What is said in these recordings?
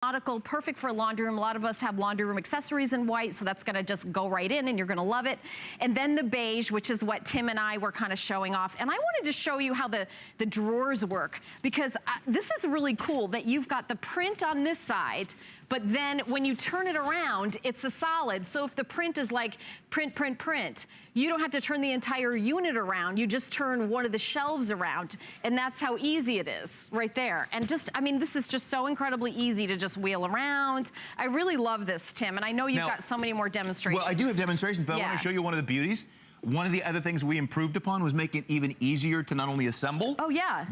nautical, perfect for a laundry room. A lot of us have laundry room accessories in white, so that's gonna just go right in and you're gonna love it. And then the beige, which is what Tim and I were kind of showing off. And I wanted to show you how the drawers work, because this is really cool that you've got the print on this side, but then when you turn it around, it's a solid. So if the print is like print, print, print, you don't have to turn the entire unit around. You just turn one of the shelves around, and that's how easy it is right there. And just, I mean, this is just so incredibly easy to just wheel around. I really love this, Tim, and I know you've got so many more demonstrations. Well, I do have demonstrations, but I want to show you one of the beauties. One of the other things we improved upon was making it even easier to not only assemble,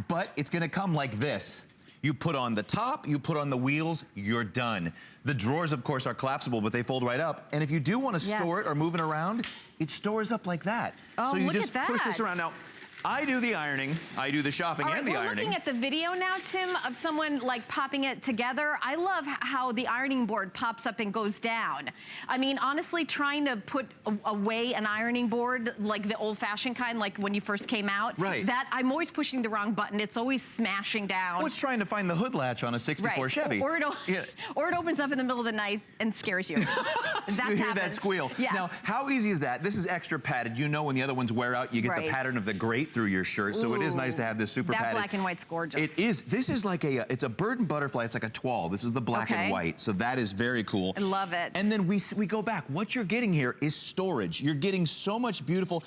but it's gonna come like this. You put on the top, you put on the wheels, you're done. The drawers, of course, are collapsible, but they fold right up. And if you do want to store it or move it around, it stores up like that. Oh, so you just push this around. Now, I do the ironing, I do the shopping and the ironing. We're looking at the video now, Tim, of someone like popping it together. I love how the ironing board pops up and goes down. I mean, honestly, trying to put away an ironing board, like the old-fashioned kind, like when you first came out, that I'm always pushing the wrong button. It's always smashing down. Well, it's trying to find the hood latch on a 64 Chevy. Or it opens up in the middle of the night and scares you. You hear that squeal. Now, how easy is that? This is extra padded. You know when the other ones wear out, you get the pattern of the grate through your shirt, so it is nice to have this super padded. That black and white's gorgeous. It is. This is like it's a bird and butterfly. It's like a toile. This is the black and white, so that is very cool. I love it. And then we go back. What you're getting here is storage. You're getting so much beautiful.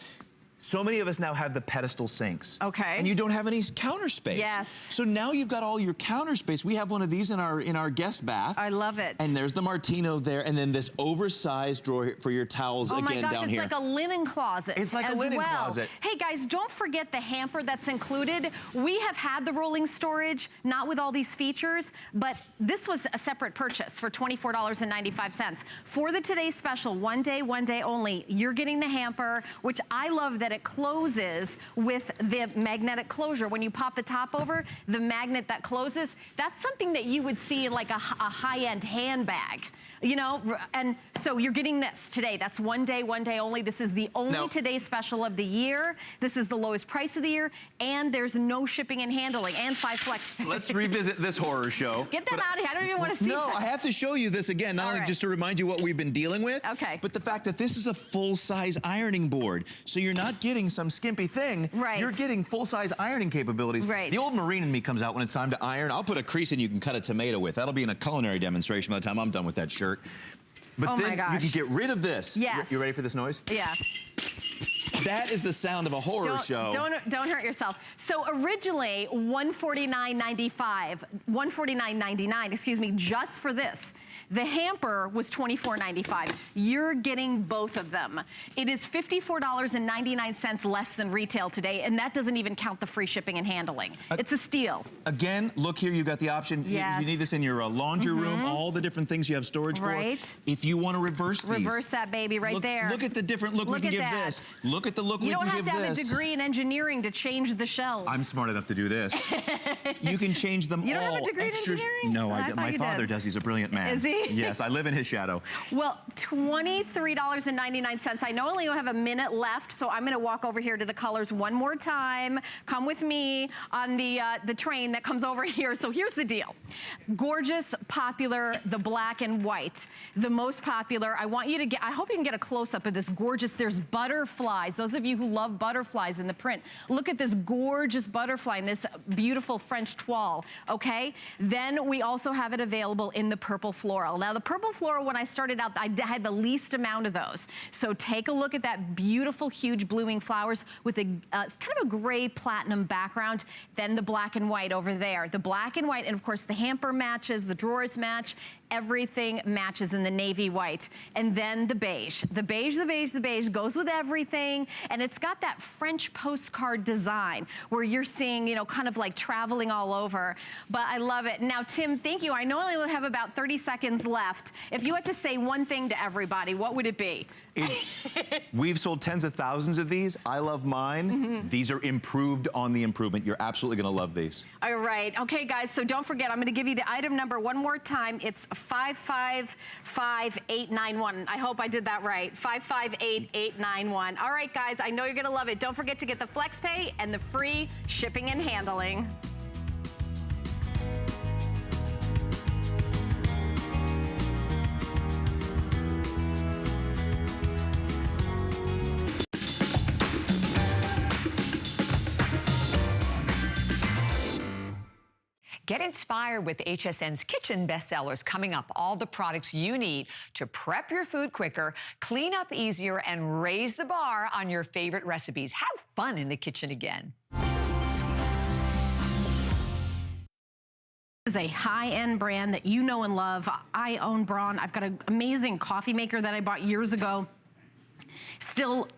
So many of us now have the pedestal sinks. And you don't have any counter space. So now you've got all your counter space. We have one of these in our guest bath. I love it. And there's the Martino there, and then this oversized drawer for your towels again down here. Oh my gosh, it's like a linen closet. It's like a linen closet. Hey guys, don't forget the hamper that's included. We have had the rolling storage, not with all these features, but this was a separate purchase for $24.95. For the Today Special, one day only, you're getting the hamper, which I love that it closes with the magnetic closure. When you pop the top over, the magnet that closes, that's something that you would see in like a high-end handbag. You know, and so you're getting this today. That's one day only. This is the only Today Special of the year. This is the lowest price of the year, and there's no shipping and handling, and 5 flex pay. Let's revisit this horror show. Get that out of here. I don't even want to see that. I have to show you this again, not only just to remind you what we've been dealing with, but the fact that this is a full-size ironing board. So you're not getting some skimpy thing. You're getting full-size ironing capabilities. The old Marine in me comes out when it's time to iron. I'll put a crease in you can cut a tomato with. That'll be in a culinary demonstration by the time I'm done with that shirt. But then you can get rid of this. You ready for this noise? That is the sound of a horror show. Don't hurt yourself. So originally, $149.99, excuse me, just for this. The hamper was $24.95. You're getting both of them. It is $54.99 less than retail today, and that doesn't even count the free shipping and handling. It's a steal. Again, look here, you've got the option. You need this in your laundry room, all the different things you have storage for. If you want to reverse these. Reverse that baby there. Look at the different look we can give this. Look at the look we can give this. You don't have to have a degree in engineering to change the shells. I'm smart enough to do this. You can change them all. You don't have a degree in engineering? No, my father does. He's a brilliant man. Is he? Yes, I live in his shadow. Well, $23.99. I know I only have a minute left, so I'm gonna walk over here to the colors one more time. Come with me on the train that comes over here. So here's the deal. Gorgeous, popular, the black and white. The most popular. I want you to get, I hope you can get a close-up of this gorgeous, there's butterflies. Those of you who love butterflies in the print, look at this gorgeous butterfly in this beautiful French toile, okay? Then we also have it available in the purple floral. Now the purple floral, when I started out, I had the least amount of those. So take a look at that beautiful, huge blooming flowers with a kind of a gray platinum background. Then the black and white over there. The black and white, and of course the hamper matches, the drawers match, everything matches in the navy white. And then the beige. The beige, the beige, the beige goes with everything. And it's got that French postcard design where you're seeing, you know, kind of like traveling all over. But I love it. Now, Tim, thank you. I know I only have about 30 seconds left. If you had to say one thing to everybody, what would it be? We've sold tens of thousands of these. I love mine. These are improved on the improvement. You're absolutely going to love these. All right. Okay, guys, so don't forget, I'm going to give you the item number one more time. It's 555891. I hope I did that right. 558891. All right, guys, I know you're going to love it. Don't forget to get the flex pay and the free shipping and handling. Get inspired with HSN's kitchen bestsellers coming up. All the products you need to prep your food quicker, clean up easier, and raise the bar on your favorite recipes. Have fun in the kitchen again. This is a high-end brand that you know and love. I own Braun. I've got an amazing coffee maker that I bought years ago. Still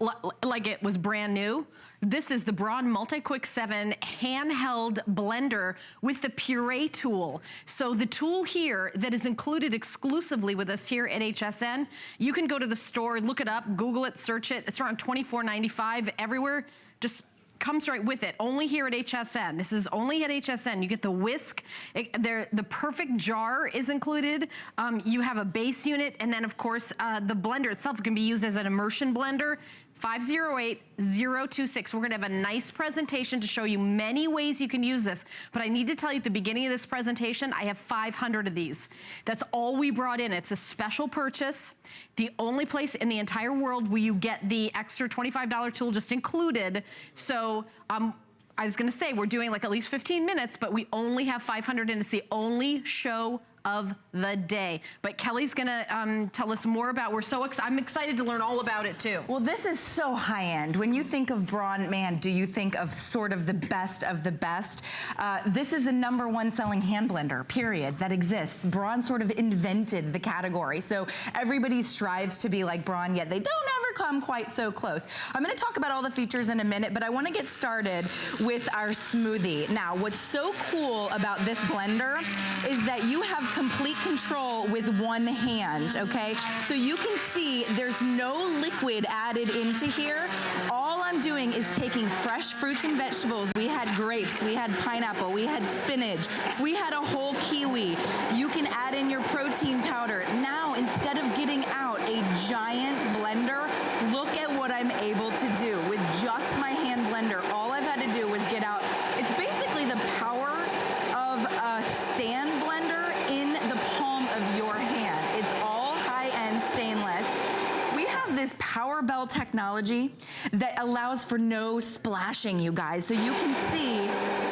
like it was brand new. This is the Braun Multi-Quick 7 handheld blender with the puree tool. So the tool here that is included exclusively with us here at HSN, you can go to the store, look it up, Google it, search it. It's around $24.95 everywhere. Just comes right with it, only here at HSN. This is only at HSN. You get the whisk, the perfect jar is included. You have a base unit, and then of course, the blender itself can be used as an immersion blender. 508-026. We're gonna have a nice presentation to show you many ways you can use this, but I need to tell you at the beginning of this presentation, I have 500 of these. That's all we brought in. It's a special purchase. The only place in the entire world where you get the extra $25 tool just included. So, I was gonna say, we're doing like at least 15 minutes, but we only have 500 and it's the only show of the day. But Kelly's gonna tell us more about, I'm excited to learn all about it too. Well, this is so high end. When you think of Braun, man, do you think of sort of the best of the best? This is a #1 selling hand blender, period, that exists. Braun sort of invented the category. So everybody strives to be like Braun, yet they don't ever come quite so close. I'm gonna talk about all the features in a minute, but I wanna get started with our smoothie. Now, what's so cool about this blender is that you have complete control with one hand, okay? So you can see there's no liquid added into here. All I'm doing is taking fresh fruits and vegetables. We had grapes, we had pineapple, we had spinach, we had a whole kiwi. You can add in your protein powder. Now, instead of getting out a giant blender, look at what I'm able to do with just my hand blender. All I've had to do was get out. It's basically the power of a stand blender in the palm of your hand. It's all high-end stainless. We have this Power Bell technology that allows for no splashing, you guys. So you can see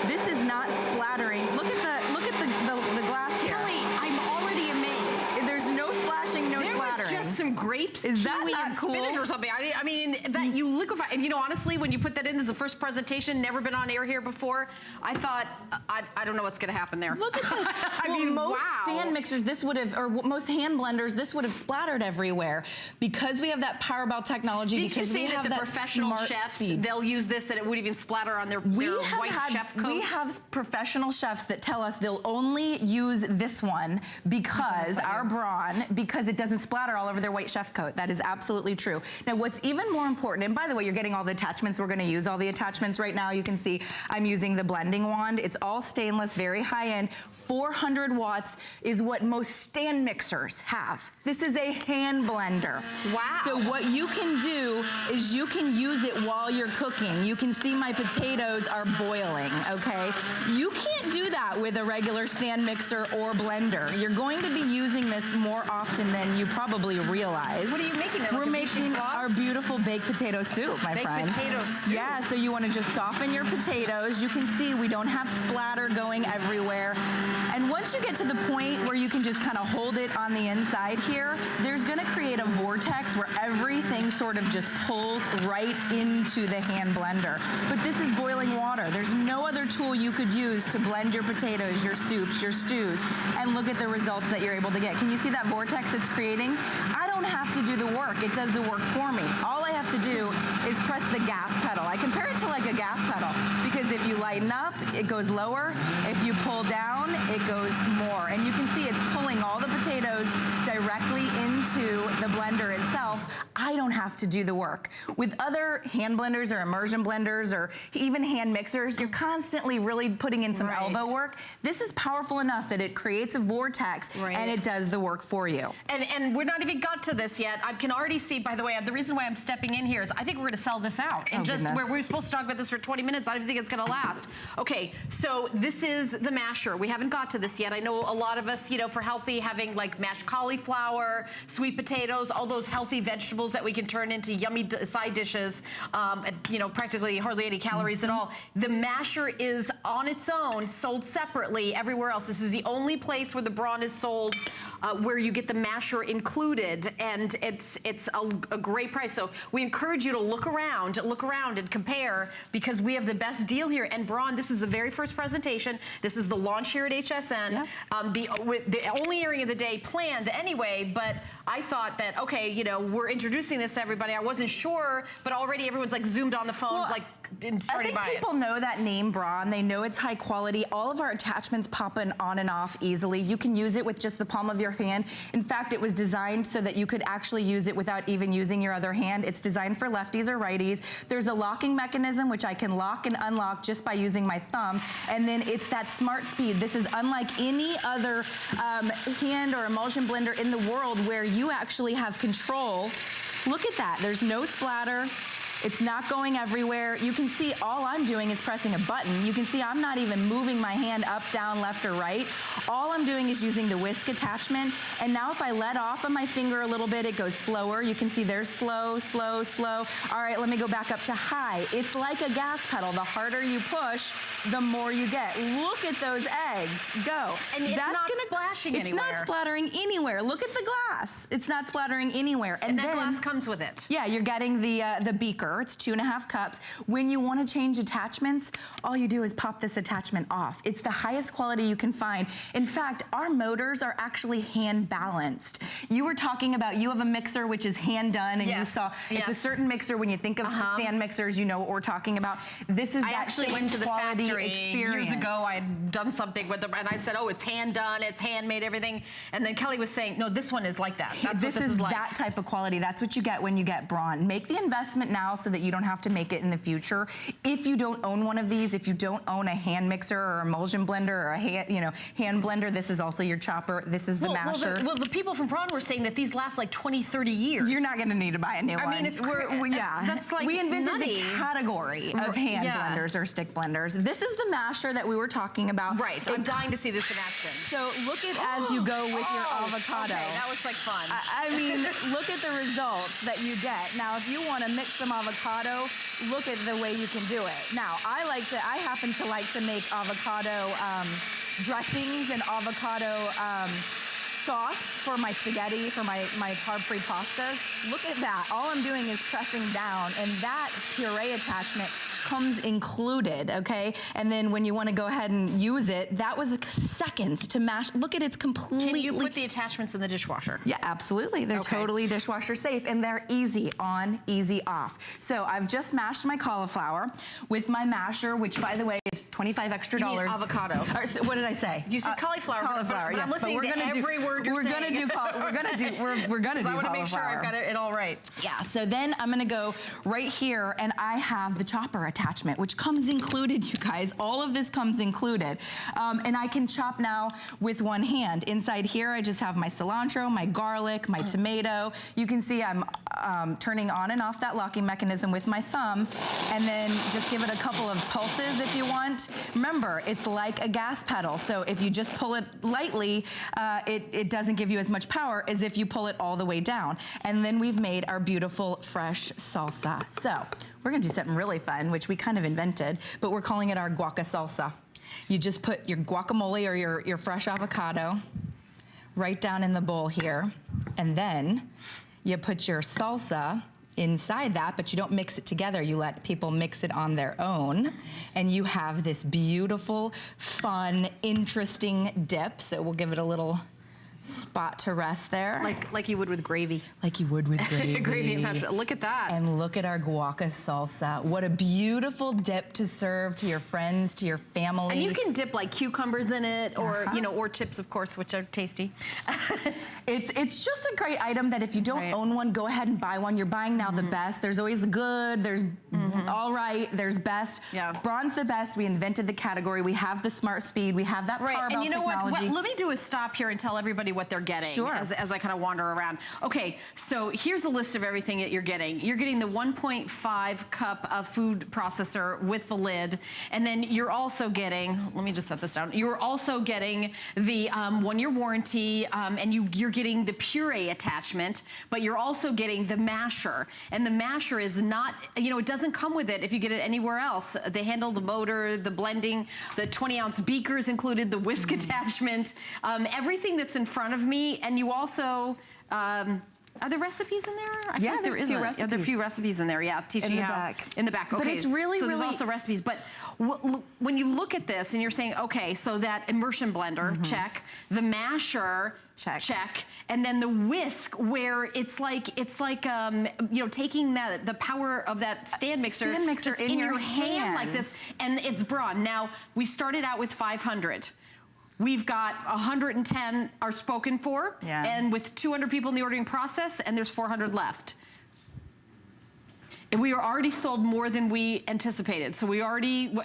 this is not splattering. Look at the glass here. Kelly, I'm already amazed. There's no splashing, no splattering. Just some grapes, is that kiwi, and cool? Spinach or something. I mean, that you liquefy, and you know, honestly, when you put that in, this is the first presentation, never been on air here before. I thought, I don't know what's gonna happen there. Look at this. I mean, most wow. stand mixers, this would have, or most hand blenders, this would have splattered everywhere. Because we have that Power Bell technology, Did you say that the professional chefs, they'll use this and it would even splatter on their white chef coats? We have professional chefs that tell us they'll only use this one because our Braun, because it doesn't splatter all over their white chef coat. That is absolutely true. Now, what's even more important, and by the way, you're getting all the attachments. We're gonna use all the attachments right now. You can see I'm using the blending wand. It's all stainless, very high end. 400 watts is what most stand mixers have. This is a hand blender. Wow. So what you can do is you can use it while you're cooking. You can see my potatoes are boiling, okay? You can't do that with a regular stand mixer or blender. You're going to be using this more often than you probably realize. What are you making there? We're making our beautiful baked potato soup, my friend. Baked potato soup. Yeah, so you want to just soften your potatoes. You can see we don't have splatter going everywhere. And once you get to the point where you can just kind of hold it on the inside here, there's going to create a vortex where everything sort of just pulls right into the hand blender. But this is boiling water. There's no other tool you could use to blend your potatoes, your soups, your stews, and look at the results that you're able to get. Can you see that vortex it's creating? I don't have to do the work. It does the work for me. All I have to do is press the gas pedal. I compare it to like a gas pedal because if you lighten up, it goes lower. If you pull down, it goes more. And you can see it's pulling all the potatoes directly into the blender itself. I don't have to do the work. With other hand blenders or immersion blenders or even hand mixers, you're constantly really putting in some elbow work. This is powerful enough that it creates a vortex and it does the work for you. And we're not even got to this yet. I can already see, by the way, the reason why I'm stepping in here is I think we're gonna sell this out. And where we were supposed to talk about this for 20 minutes, I don't think it's gonna last. Okay, so this is the masher. We haven't got to this yet. I know a lot of us, you know, for healthy, having like mashed cauliflower, sweet potatoes, all those healthy vegetables that we can turn into yummy side dishes, you know, practically hardly any calories at all. The masher is on its own, sold separately everywhere else. This is the only place where the brawn is sold where you get the masher included, and it's a great price. So we encourage you to look around and compare, because we have the best deal here. And brawn, this is the very first presentation. This is the launch here at HSN. Yeah. The only airing of the day planned anyway, but I thought that, okay, you know, we're introducing this to everybody. I wasn't sure, but already everyone's like zoomed on the phone, like starting by it. I think people know that name brawn. They know it's high quality. All of our attachments pop in on and off easily. You can use it with just the palm of your hand. In fact, it was designed so that you could actually use it without even using your other hand. It's designed for lefties or righties. There's a locking mechanism, which I can lock and unlock just by using my thumb. And then it's that smart speed. This is unlike any other hand or emulsion blender in the world where you actually have control. Look at that. There's no splatter. It's not going everywhere. You can see all I'm doing is pressing a button. You can see I'm not even moving my hand up, down, left, or right. All I'm doing is using the whisk attachment. And now if I let off of my finger a little bit, it goes slower. You can see there's slow, slow, slow. All right, let me go back up to high. It's like a gas pedal. The harder you push, the more you get. Look at those eggs go. And it's not splashing anywhere. It's not splattering anywhere. Look at the glass. It's not splattering anywhere. And that glass comes with it. Yeah, you're getting the beaker. It's 2.5 cups. When you want to change attachments, all you do is pop this attachment off. It's the highest quality you can find. In fact, our motors are actually hand balanced. You were talking about, you have a mixer which is hand done, and you saw it's a certain mixer. When you think of stand mixers, you know what we're talking about. This is I actually went to the factory years ago. I'd done something with them, and I said, oh, it's hand done, it's handmade, everything. And then Kelly was saying, no, this one is like that. That's what this is like. That type of quality. That's what you get when you get brawn. Make the investment now so that you don't have to make it in the future. If you don't own one of these, if you don't own a hand mixer or emulsion blender or a hand blender, this is also your chopper. This is the masher. Well, the people from Braun were saying that these last like 20, 30 years. You're not going to need to buy a new one. I mean, it's that's like we invented nutty. the category of hand blenders or stick blenders. This is the masher that we were talking about. Right. I'm dying to see this in action. So look at as you go with your avocado. Okay, that was like fun. I mean, look at the results that you get. Now, if you want to mix some avocado, look at the way you can do it. Now, I happen to like to make avocado dressings and avocado sauce for my spaghetti, for my carb-free pastas. Look at that. All I'm doing is pressing down, and that puree attachment comes included, okay? And then when you want to go ahead and use it, that was seconds to mash. Look at it's completely... Can you put the attachments in the dishwasher? Yeah, absolutely. They're totally dishwasher safe, and they're easy on, easy off. So I've just mashed my cauliflower with my masher, which, by the way, is $25 extra. You mean avocado. Or, so what did I say? You said cauliflower. Cauliflower, yes. I'm listening to every word you're saying. We're gonna do cauliflower. I want to make sure I've got it all right. Yeah. So then I'm gonna go right here, and I have the chopper attachment, which comes included, you guys. All of this comes included, and I can chop now with one hand. Inside here, I just have my cilantro, my garlic, my tomato. You can see I'm turning on and off that locking mechanism with my thumb, and then just give it a couple of pulses if you want. Remember, it's like a gas pedal, so if you just pull it lightly, it doesn't give you as much power as if you pull it all the way down. And then we've made our beautiful fresh salsa. So we're gonna do something really fun, which we kind of invented, but we're calling it our guaca salsa. You just put your guacamole or your fresh avocado right down in the bowl here, and then you put your salsa inside that, but you don't mix it together. You let people mix it on their own, and you have this beautiful, fun, interesting dip. So we'll give it a little spot to rest there. Like you would with gravy. Like you would with gravy. Gravy and mashed. Look at that. And look at our guaca salsa. What a beautiful dip to serve to your friends, to your family. And you can dip like cucumbers in it, or or chips, of course, which are tasty. It's just a great item that if you don't own one, go ahead and buy one. You're buying now the best. There's always good, there's all right, there's best. Yeah. Braun's the best. We invented the category. We have the smart speed. We have that power belt technology. What, let me do a stop here and tell everybody what they're getting as I kind of wander around. Okay, so here's a list of everything that you're getting. You're getting the 1.5 cup of food processor with the lid, and then you're also getting, let me just set this down, you're also getting the 1-year warranty, and you're getting the puree attachment, but you're also getting the masher. And the masher is not, you know, it doesn't come with it if you get it anywhere else. They handle the motor, the blending, the 20-ounce beakers included, the whisk attachment, everything that's in front of me. And you also, are there recipes in there? I yeah, there's a few recipes. There are a few recipes in there, yeah. Teaching you how. In the back. Okay. But it's really, so there's also recipes. But when you look at this and you're saying, okay, so that immersion blender, check. The masher, check. And then the whisk, where it's like you know, taking the power of that stand mixer just in your hand like this, and it's Braun. Now, we started out with 500. We've got 110 are spoken for, and with 200 people in the ordering process, and there's 400 left. And we are already sold more than we anticipated. So we already,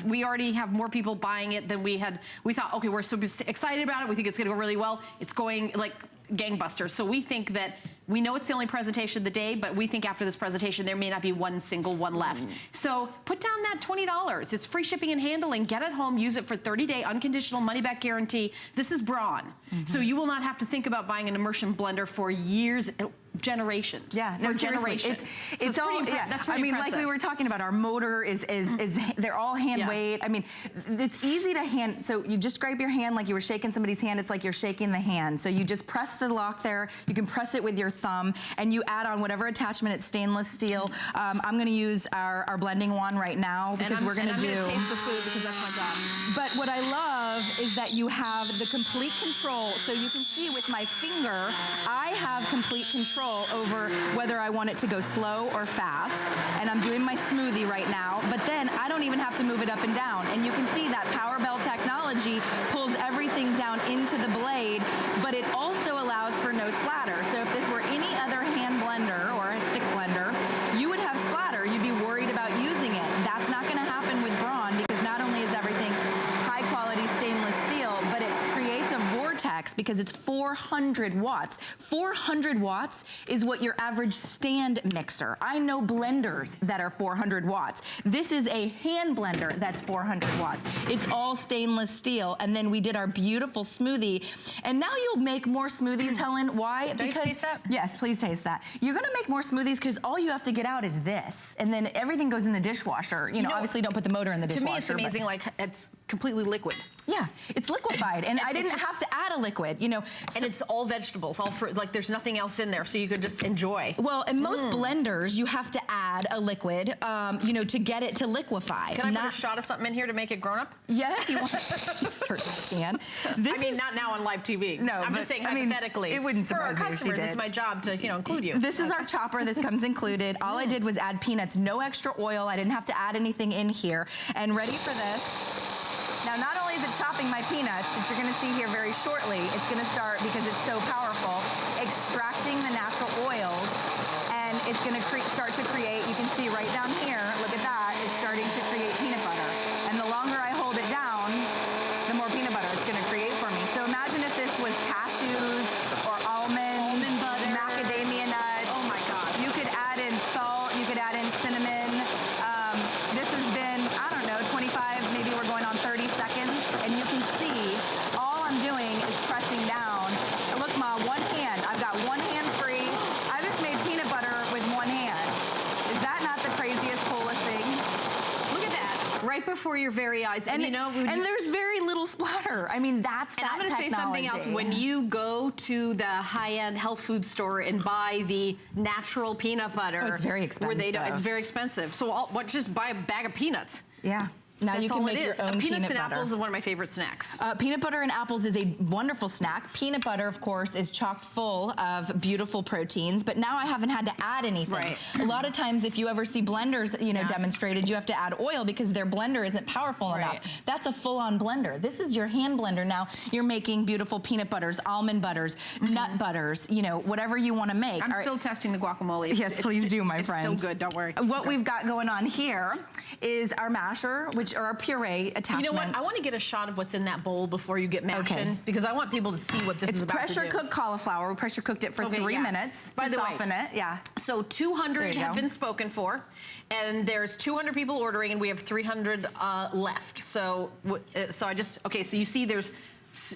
we already have more people buying it than we had. We thought, okay, we're so excited about it. We think it's gonna go really well. It's going like gangbusters. So we think that, we know it's the only presentation of the day, but we think after this presentation, there may not be one single one left. So put down that $20. It's free shipping and handling. Get it home, use it for 30-day unconditional money-back guarantee. This is Braun. So you will not have to think about buying an immersion blender for years, generations. Yeah, no, generations. It's all, that's pretty I mean, impressive. like we were talking about, our motor is they're all hand weighed. I mean, it's easy to hand, so you just grab your hand like you were shaking somebody's hand. It's like you're shaking the hand. So you just press the lock there. You can press it with your thumb, and you add on whatever attachment. It's stainless steel. I'm gonna use our blending wand right now because we're gonna do. I'm gonna taste the food because that's my job. But what I love is that you have the complete control. So you can see with my finger, I have complete control over whether I want it to go slow or fast. And I'm doing my smoothie right now, but then I don't even have to move it up and down. And you can see that power belt technology pulls everything down into the blade, but it also allows for no splatter. So if this were any other hand blender or a stick blender, you would have splatter. You'd be worried about using it. That's not gonna happen with Braun, because not only is everything high quality stainless steel, but it creates a vortex because it's 400 watts. 400 watts is what your average stand mixer. I know blenders that are 400 watts. This is a hand blender that's 400 watts. It's all stainless steel. And then we did our beautiful smoothie. And now you'll make more smoothies, Helen. Why? Because, taste that? Yes, please taste that. You're gonna make more smoothies because all you have to get out is this. And then everything goes in the dishwasher. You know, obviously don't put the motor in the dishwasher. To me, it's amazing, like it's completely liquid. Yeah, it's liquefied, and I didn't have to add a liquid, you know. So, and it's all vegetables, all fruit, like there's nothing else in there, so you could just enjoy. Well, in most blenders, you have to add a liquid, you know, to get it to liquefy. Can I put a shot of something in here to make it grown up? Yeah, if you want. You certainly can. I mean, not now on live TV. No, I'm just saying hypothetically. It wouldn't surprise for our customers, it's my job to, you know, include you. This is our chopper. This comes included. All I did was add peanuts, no extra oil. I didn't have to add anything in here. And ready for this. Now, not only is it chopping my peanuts, but you're gonna see here very shortly, it's gonna start, because it's so powerful, extracting the natural oils, and it's gonna start to create, you can see right down here, look at that, it's starting to create peanut butter. And the longer I hold it down, the more peanut butter it's gonna create for me. So imagine if this was cashews or almonds, almond butter, macadamia nuts. Oh my gosh. You could add in salt, you could add in cinnamon. This has been, I don't know, 25, maybe we're going on 30 seconds, and you can see all I'm doing is pressing down. And look, Ma, one hand. I've got one hand free. I just made peanut butter with one hand. Is that not the craziest, coolest thing? Look at that, right before your very eyes. And you know, and there's very little splatter. I mean, that's that technology. And I'm gonna say something else. When you go to the high-end health food store and buy the natural peanut butter, it's very expensive. It's very expensive. So just buy a bag of peanuts. Yeah. Now you can make your own peanut butter. Peanuts and apples is one of my favorite snacks. Peanut butter and apples is a wonderful snack. Peanut butter, of course, is chock full of beautiful proteins, but now I haven't had to add anything. Right. A lot of times, if you ever see blenders, demonstrated, you have to add oil because their blender isn't powerful enough. That's a full-on blender. This is your hand blender. Now you're making beautiful peanut butters, almond butters, nut butters, whatever you want to make. I'm still testing the guacamole. Yes, please do, my friend. It's still good, don't worry. What we've got going on here is our masher, which are our puree attachments. You know what? I want to get a shot of what's in that bowl before you get mashing, because I want people to see what this is about to do. It's pressure cooked cauliflower. We pressure cooked it for 3 minutes to soften it. Yeah. So 200 have been spoken for, and there's 200 people ordering, and we have 300 left. So I just, so you see there's,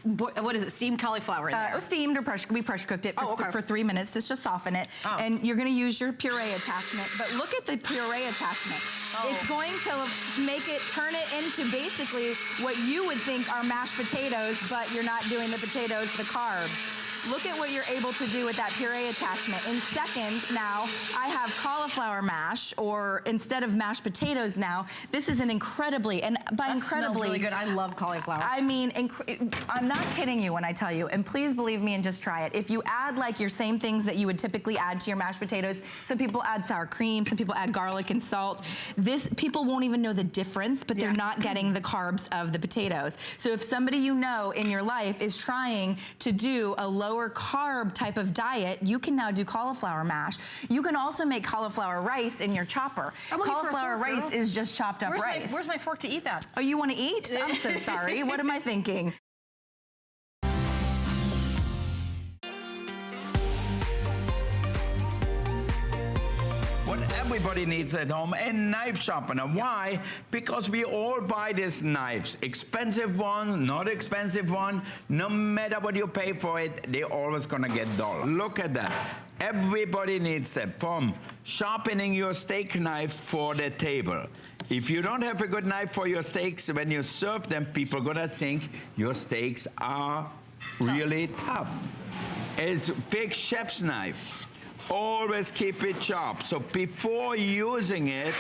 what is it, steamed cauliflower in there? Steamed or we pressure cooked it for 3 minutes just to soften it. And you're gonna use your puree attachment, but look at the puree attachment. It's going to make it, turn it into basically what you would think are mashed potatoes, but you're not doing the potatoes, the carbs. Look at what you're able to do with that puree attachment. In seconds now, I have cauliflower mash, or instead of mashed potatoes now, this is an incredibly, and by incredibly. Smells really good. I love cauliflower. I mean, I'm not kidding you when I tell you, and please believe me and just try it. If you add like your same things that you would typically add to your mashed potatoes, some people add sour cream, some people add garlic and salt. People won't even know the difference, but they're not getting the carbs of the potatoes. So if somebody you know in your life is trying to do a lower carb type of diet, you can now do cauliflower mash. You can also make cauliflower rice in your chopper. Cauliflower rice is just chopped up rice. Where's my fork to eat that? Oh, you want to eat? I'm so sorry. What am I thinking? What everybody needs at home, a knife sharpener. Why? Because we all buy these knives. Expensive one, not expensive one. No matter what you pay for it, they're always gonna get dull. Look at that. Everybody needs them. From sharpening your steak knife for the table. If you don't have a good knife for your steaks, when you serve them, people are gonna think your steaks are really tough. It's a big chef's knife. Always keep it sharp. So before using it,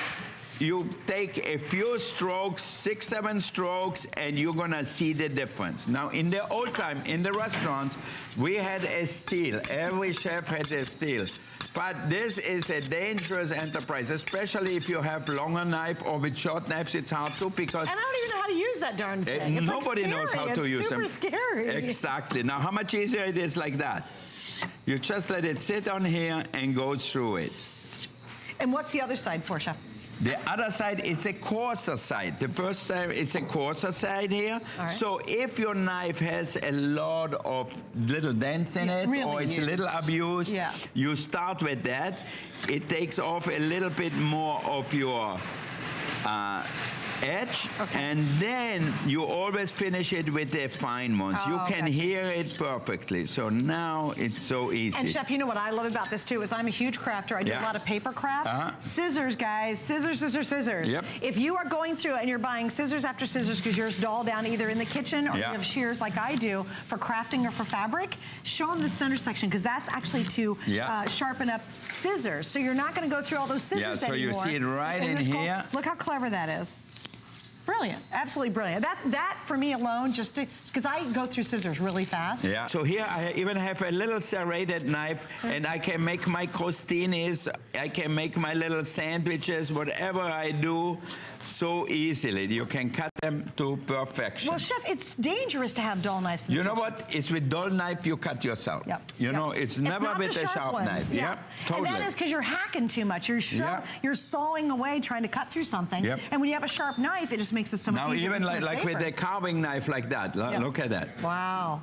you take a few strokes, 6, 7 strokes, and you're gonna see the difference. Now, in the old time, in the restaurants, we had a steel. Every chef had a steel. But this is a dangerous enterprise, especially if you have longer knife, or with short knives, it's hard to, because... And I don't even know how to use that darn thing. Nobody knows how to use them. It's super scary. Exactly. Now, how much easier it is like that? You just let it sit on here and go through it. And what's the other side for, Chef? The other side is a coarser side. The first side is a coarser side here. Right. So if your knife has a lot of little dents in it, really or it's a little abused, you start with that. It takes off a little bit more of your edge, and then you always finish it with the fine ones. You can hear it perfectly. So now it's so easy. And Chef, you know what I love about this too is I'm a huge crafter. I do a lot of paper crafts. Scissors, guys. Scissors, scissors, scissors. Yep. If you are going through and you're buying scissors after scissors because yours dull down either in the kitchen or you have shears like I do for crafting or for fabric, show them the center section, because that's actually to sharpen up scissors. So you're not going to go through all those scissors anymore. You see it right in here. Look how clever that is. Brilliant, absolutely brilliant. That for me alone, just because I go through scissors really fast. Yeah. So here I even have a little serrated knife, and I can make my crostinis, I can make my little sandwiches, whatever I do, so easily. You can cut them to perfection. Well, Chef, it's dangerous to have dull knives in the kitchen. What? It's with dull knife you cut yourself. You know, it's never with a sharp knife. Totally. And that is because you're hacking too much. You're sawing away trying to cut through something. And when you have a sharp knife, it just makes it so much easier. Now even like with a carving knife like that. Look at that. Wow.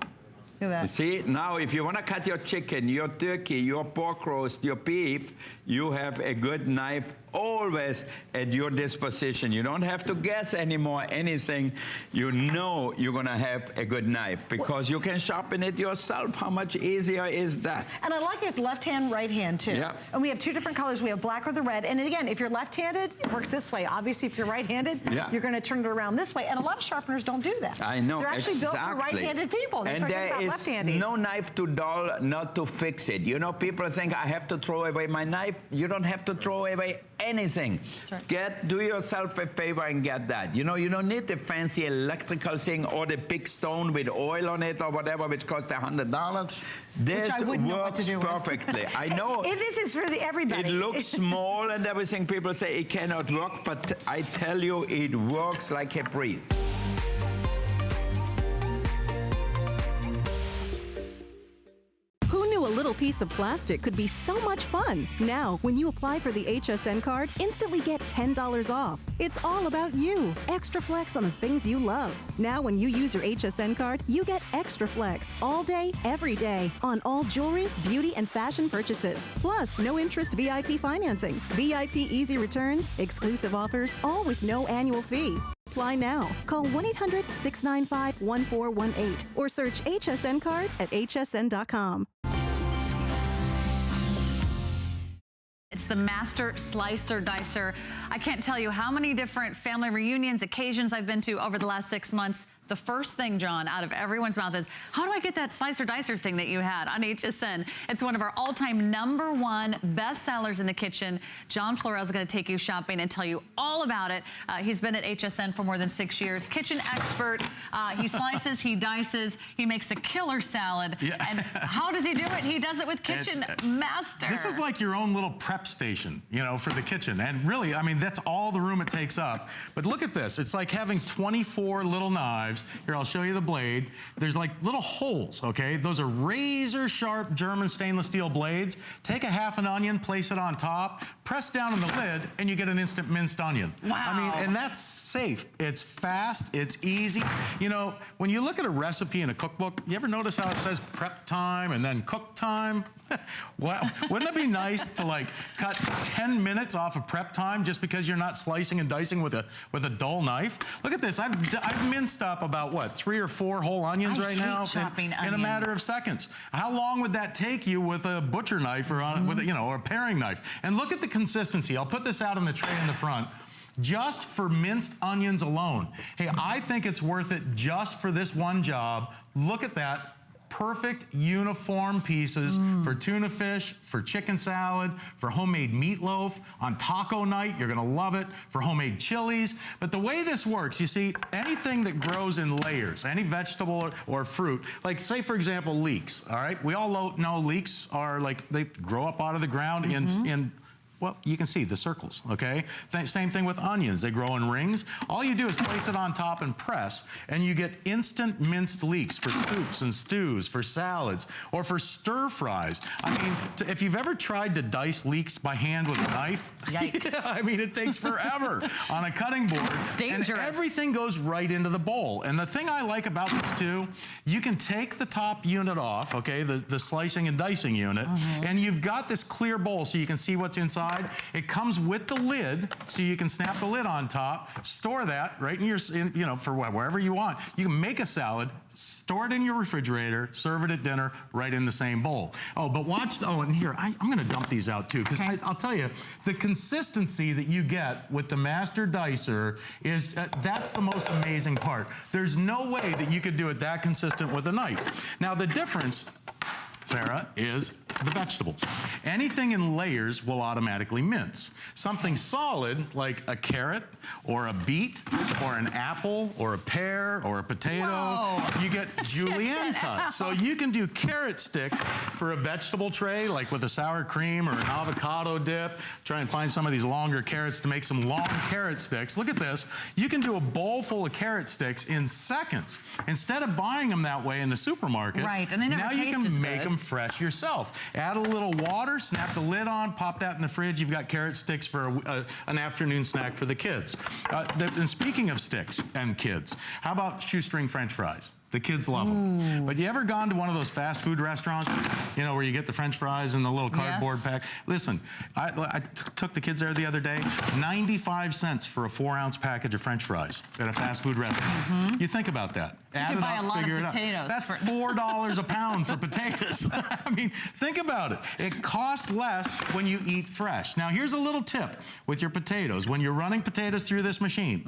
Look at that. You see, now if you want to cut your chicken, your turkey, your pork roast, your beef, you have a good knife always at your disposition. You don't have to guess anymore anything. You know you're going to have a good knife because you can sharpen it yourself. How much easier is that? And I like it's left hand, right hand too. And we have 2 different colors. We have black or the red. And again, if you're left-handed, it works this way. Obviously, if you're right-handed, you're going to turn it around this way. And a lot of sharpeners don't do that. I know, They're actually built for right-handed people. They and there is no knife too dull not to fix it. You know, people think I have to throw away my knife. You don't have to throw away anything. Do yourself a favor and get that. You know, you don't need the fancy electrical thing or the big stone with oil on it or whatever, which costs $100. This works perfectly. I know. This is for everybody. It looks small and everything. People say it cannot work, but I tell you, it works like a breeze. Who knew a little piece of plastic could be so much fun? Now, when you apply for the HSN card, instantly get $10 off. It's all about you. Extra flex on the things you love. Now, when you use your HSN card, you get extra flex all day, every day on all jewelry, beauty, and fashion purchases. Plus, no interest VIP financing, VIP easy returns, exclusive offers, all with no annual fee. Apply now. Call 1-800-695-1418 or search HSN card at hsn.com. It's the Master Slicer Dicer. I can't tell you how many different family reunions, occasions I've been to over the last 6 months. The first thing, John, out of everyone's mouth is, how do I get that slicer dicer thing that you had on HSN? It's one of our all-time #1 bestsellers in the kitchen. John Florell's going to take you shopping and tell you all about it. He's been at HSN for more than 6 years. Kitchen expert. He slices, he dices, he makes a killer salad. Yeah. And how does he do it? He does it with Kitchen Master. This is like your own little prep station, you know, for the kitchen. And really, I mean, that's all the room it takes up. But look at this. It's like having 24 little knives. Here, I'll show you the blade. There's like little holes, okay? Those are razor sharp German stainless steel blades. Take a half an onion, place it on top, press down on the lid, and you get an instant minced onion. Wow. I mean, and that's safe. It's fast, it's easy. You know, when you look at a recipe in a cookbook, you ever notice how it says prep time and then cook time? Well, wouldn't it be nice to like cut 10 minutes off of prep time just because you're not slicing and dicing with a dull knife? Look at this. I've minced up about what, 3 or 4 whole onions right now in a matter of seconds. How long would that take you with a butcher knife or with a, you know, or a paring knife? And look at the consistency. I'll put this out on the tray in the front. Just for minced onions alone. Hey, I think it's worth it just for this one job. Look at that. Perfect uniform pieces for tuna fish, for chicken salad, for homemade meatloaf. On taco night, you're gonna love it. For homemade chilies. But the way this works, you see, anything that grows in layers, any vegetable or fruit, like say for example, leeks, all right? We all know leeks are like, they grow up out of the ground in well, you can see the circles, okay? Same thing with onions. They grow in rings. All you do is place it on top and press, and you get instant minced leeks for soups and stews, for salads, or for stir fries. I mean, if you've ever tried to dice leeks by hand with a knife, yikes. Yeah, I mean, it takes forever on a cutting board. It's dangerous. And everything goes right into the bowl. And the thing I like about this too, you can take the top unit off, okay, the slicing and dicing unit, and you've got this clear bowl so you can see what's inside. It comes with the lid, so you can snap the lid on top, store that right in your, you know, for wherever you want. You can make a salad, store it in your refrigerator, serve it at dinner, right in the same bowl. Oh, but watch, and here, I'm gonna dump these out too, because I'll tell you, the consistency that you get with the Master Dicer is, that's the most amazing part. There's no way that you could do it that consistent with a knife. Now, the difference, Sarah, is the vegetables. Anything in layers will automatically mince. Something solid, like a carrot, or a beet, or an apple, or a pear, or a potato, you get julienne cuts. So you can do carrot sticks for a vegetable tray, like with a sour cream or an avocado dip. Try and find some of these longer carrots to make some long carrot sticks. Look at this. You can do a bowl full of carrot sticks in seconds. Instead of buying them that way in the supermarket, right, and they never now taste you can as make good. them fresh yourself. Add a little water, snap the lid on, pop that in the fridge. You've got carrot sticks for an afternoon snack for the kids. And speaking of sticks and kids, how about shoestring French fries? The kids love them. But you ever gone to one of those fast food restaurants, you know, where you get the French fries in the little cardboard pack? Listen, I took the kids there the other day, 95 cents for a 4-ounce package of French fries at a fast food restaurant. You think about that. add it up, figure it out. That's $4 a pound for potatoes. I mean, think about it. It costs less when you eat fresh. Now, here's a little tip with your potatoes. When you're running potatoes through this machine,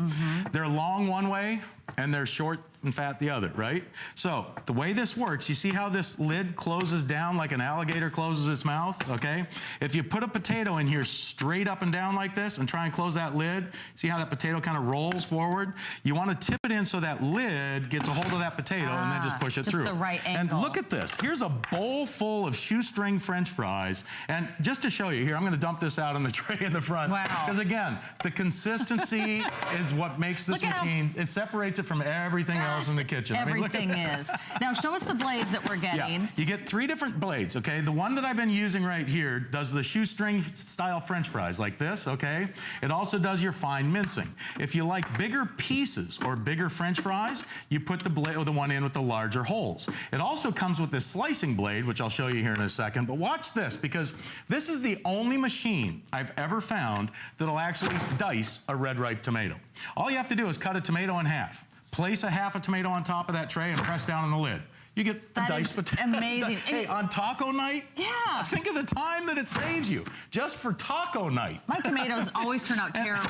they're long one way and they're short and fat the other, right? So the way this works, you see how this lid closes down like an alligator closes its mouth, okay? If you put a potato in here straight up and down like this and try and close that lid, see how that potato kind of rolls forward? You want to tip it in so that lid gets a hold of that potato and then just push it through. Just the right angle. And look at this. Here's a bowl full of shoestring French fries. And just to show you here, I'm going to dump this out on the tray in the front. Wow. Because again, the consistency is what makes this machine, it separates it from everything else in the kitchen. Everything is. Now show us the blades that we're getting. Yeah. You get 3 different blades, okay? The one that I've been using right here does the shoestring style French fries like this, okay? It also does your fine mincing. If you like bigger pieces or bigger French fries, you put the blade, or the one in with the larger holes. It also comes with this slicing blade, which I'll show you here in a second, but watch this, because this is the only machine I've ever found that'll actually dice a red ripe tomato. All you have to do is cut a tomato in half. Place a half a tomato on top of that tray and press down on the lid. You get a diced potato. Amazing. Hey, on taco night, think of the time that it saves you just for taco night. My tomatoes always turn out terrible.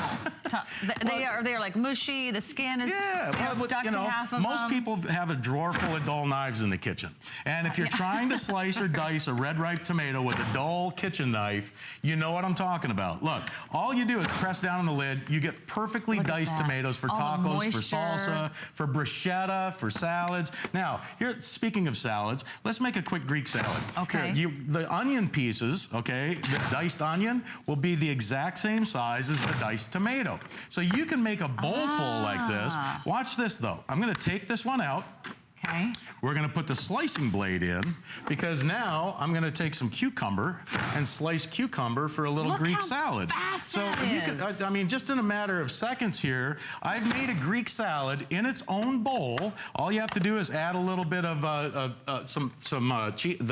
They are like mushy. The skin is stuck to half of most them. people have a drawer full of dull knives in the kitchen. And if you're trying to slice or dice a red ripe tomato with a dull kitchen knife, you know what I'm talking about. Look, all you do is press down on the lid. You get perfectly diced tomatoes for tacos, for salsa, for bruschetta, for salads. Now, here, speaking of salads, let's make a quick Greek salad. Okay. Here, the onion pieces, okay, the diced onion will be the exact same size as the diced tomato. So you can make a bowl full like this. Watch this though. I'm gonna take this one out. Okay. We're gonna put the slicing blade in, because now I'm gonna take some cucumber and slice cucumber for a little Greek salad. So you can, I mean, just in a matter of seconds here, I've made a Greek salad in its own bowl. All you have to do is add a little bit of the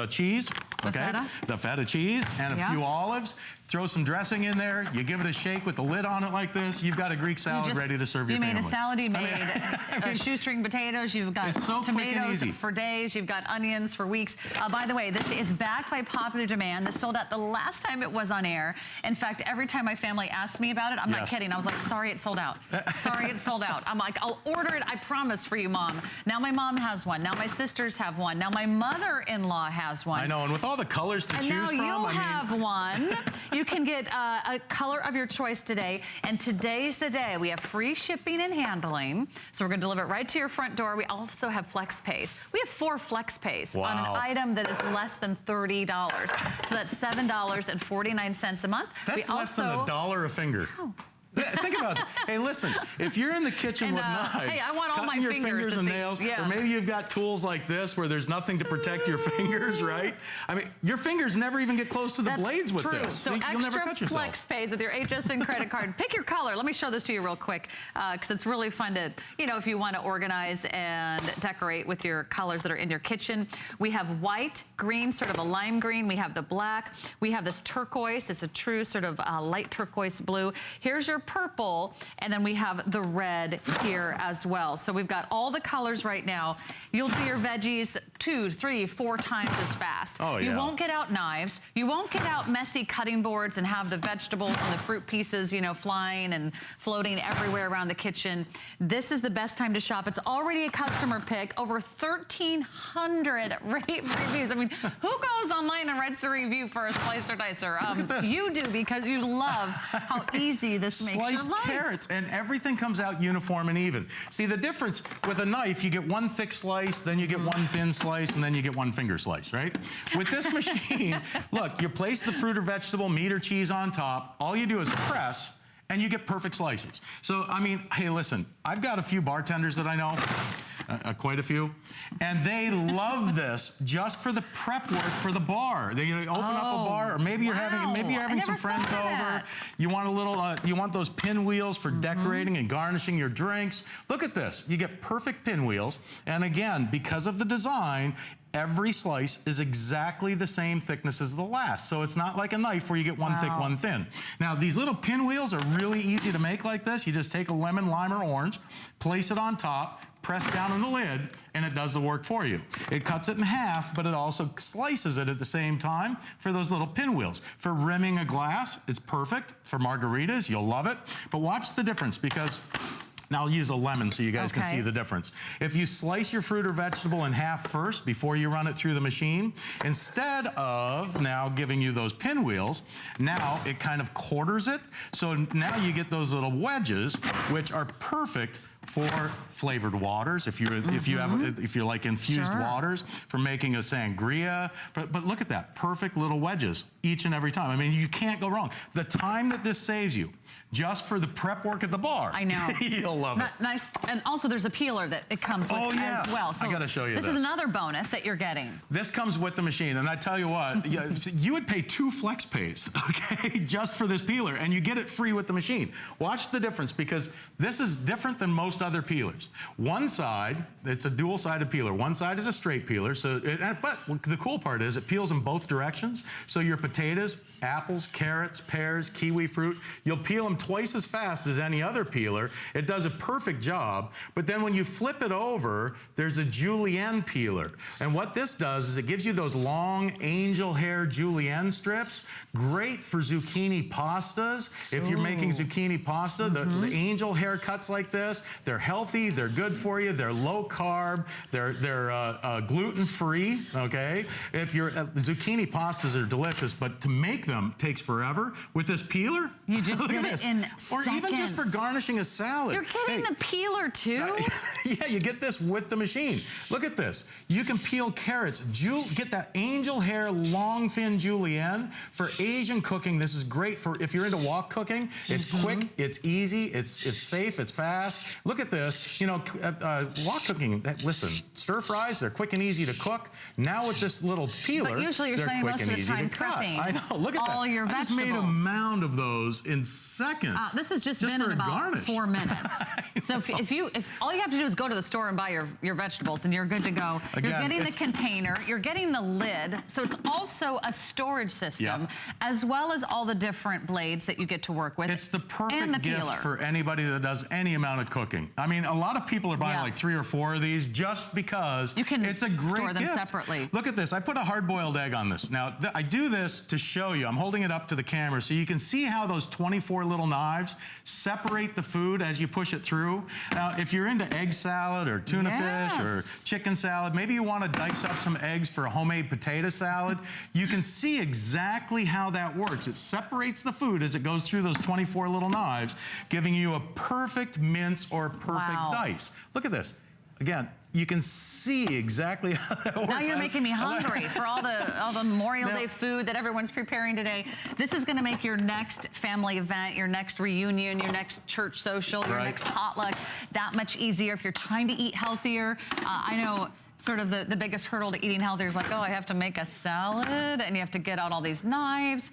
cheese, okay? The feta cheese and a few olives. Throw some dressing in there. You give it a shake with the lid on it like this. You've got a Greek salad ready to serve your family. You made a salad. You made shoestring potatoes. You've got tomatoes for days. You've got onions for weeks. By the way, this is back by popular demand. This sold out the last time it was on air. In fact, every time my family asked me about it, I'm not kidding. I was like, sorry, it's sold out. Sorry, it's sold out. I'm like, I'll order it. I promise for you, Mom. Now my mom has one. Now my sisters have one. Now my mother-in-law has one. I know, and with all the colors to choose from, you'll have one. You can get a color of your choice today, and today's the day. We have free shipping and handling, so we're going to deliver it right to your front door. We also have flex pays. We have 4 flex pays on an item that is less than $30. So that's $7.49 a month. That's less than $1 a finger. Think about it. Hey, listen, if you're in the kitchen with knives, hey, I want all my your fingers and nails, or maybe you've got tools like this where there's nothing to protect your fingers, right? I mean, your fingers never even get close to the blades with this. So you'll never cut extra yourself. flex pays with your HSN credit card. Pick your color. Let me show this to you real quick, because it's really fun to, you know, if you want to organize and decorate with your colors that are in your kitchen. We have white, green, sort of a lime green. We have the black. We have this turquoise. It's a true sort of light turquoise blue. Here's your purple, and then we have the red here as well. So we've got all the colors right now. You'll do your veggies 2, 3, 4 times as fast. Oh, yeah. You won't get out knives. You won't get out messy cutting boards and have the vegetables and the fruit pieces, you know, flying and floating everywhere around the kitchen. This is the best time to shop. It's already a customer pick. Over 1,300 reviews. I mean, who goes online and writes a review for a slicer dicer? Look at this. You do, because you love how easy this makes your life. Sliced carrots, and everything comes out uniform and even. See, the difference with a knife, you get one thick slice, then you get one thin slice, and then you get one finger slice, right? With this machine, look, you place the fruit or vegetable, meat or cheese on top. All you do is press, and you get perfect slices. So, I mean, hey, listen, I've got a few bartenders that I know, quite a few, and they love this just for the prep work for the bar. They open up a bar, or maybe you're having some friends over. You want a little, you want those pinwheels for decorating and garnishing your drinks. Look at this. You get perfect pinwheels, and again, because of the design, every slice is exactly the same thickness as the last. So it's not like a knife where you get one thick, one thin. Now, these little pinwheels are really easy to make like this. You just take a lemon, lime, or orange, place it on top, press down on the lid, and it does the work for you. It cuts it in half, but it also slices it at the same time for those little pinwheels. For rimming a glass, it's perfect. For margaritas, you'll love it. But watch the difference, because now I'll use a lemon so you guys can see the difference. If you slice your fruit or vegetable in half first before you run it through the machine, instead of now giving you those pinwheels, now it kind of quarters it. So now you get those little wedges, which are perfect for flavored waters, if you're like infused waters, for making a sangria. But look at that, perfect little wedges each and every time. I mean, you can't go wrong. The time that this saves you, just for the prep work at the bar. I know. You'll love it. Nice. And also there's a peeler that it comes with as well. So I gotta show you this. This is another bonus that you're getting. This comes with the machine, and I tell you what, you would pay 2 flex pays, okay, just for this peeler, and you get it free with the machine. Watch the difference, because this is different than most other peelers. One side, it's a dual-sided peeler. One side is a straight peeler, but the cool part is it peels in both directions. So your potatoes, apples, carrots, pears, kiwi fruit, you'll peel them twice as fast as any other peeler. It does a perfect job. But then when you flip it over, there's a julienne peeler. And what this does is it gives you those long angel hair julienne strips. Great for zucchini pastas. If you're making zucchini pasta, the angel hair cuts like this, they're healthy, they're good for you, they're low carb, they're gluten-free, okay? If you're, zucchini pastas are delicious, but to make them takes forever. With this peeler, you just did it in or seconds. Even just for garnishing a salad. You're getting the peeler too? Yeah, you get this with the machine. Look at this. You can peel carrots. Get that angel hair, long, thin julienne. For Asian cooking, this is great for if you're into wok cooking. It's quick, it's easy, it's safe, it's fast. Look at this. You know, wok cooking, listen, stir fries, they're quick and easy to cook. Now with this little peeler, but usually you're spending most of the time prepping. I know, look at that. All your vegetables. I just made a mound of those in seconds. This has just been in about 4 minutes. So if all you have to do is go to the store and buy your vegetables and you're good to go. Again, you're getting the container, you're getting the lid, so it's also a storage system, as well as all the different blades that you get to work with. It's the perfect gift for anybody that does any amount of cooking. I mean, a lot of people are buying like 3 or 4 of these just because it's a great store them gift. Separately. Look at this. I put a hard-boiled egg on this. Now, I do this to show you. I'm holding it up to the camera so you can see how those 24 little knives separate the food as you push it through. Now, if you're into egg salad or tuna fish or chicken salad, maybe you want to dice up some eggs for a homemade potato salad, you can see exactly how that works. It separates the food as it goes through those 24 little knives, giving you a perfect mince or perfect dice. Look at this. Again, you can see exactly how that works. Now you're making me hungry for all the Memorial Day food that everyone's preparing today. This is going to make your next family event, your next reunion, your next church social, your next potluck that much easier. If you're trying to eat healthier, I know sort of the biggest hurdle to eating healthier is like, oh, I have to make a salad and you have to get out all these knives.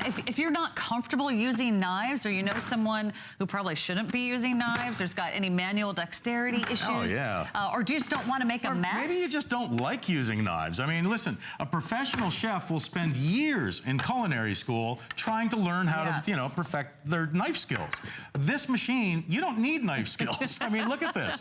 If you're not comfortable using knives, or you know someone who probably shouldn't be using knives, or got any manual dexterity issues, or you just don't want to make a mess. Maybe you just don't like using knives. I mean, listen, a professional chef will spend years in culinary school trying to learn how to, you know, perfect their knife skills. This machine, you don't need knife skills. I mean, look at this.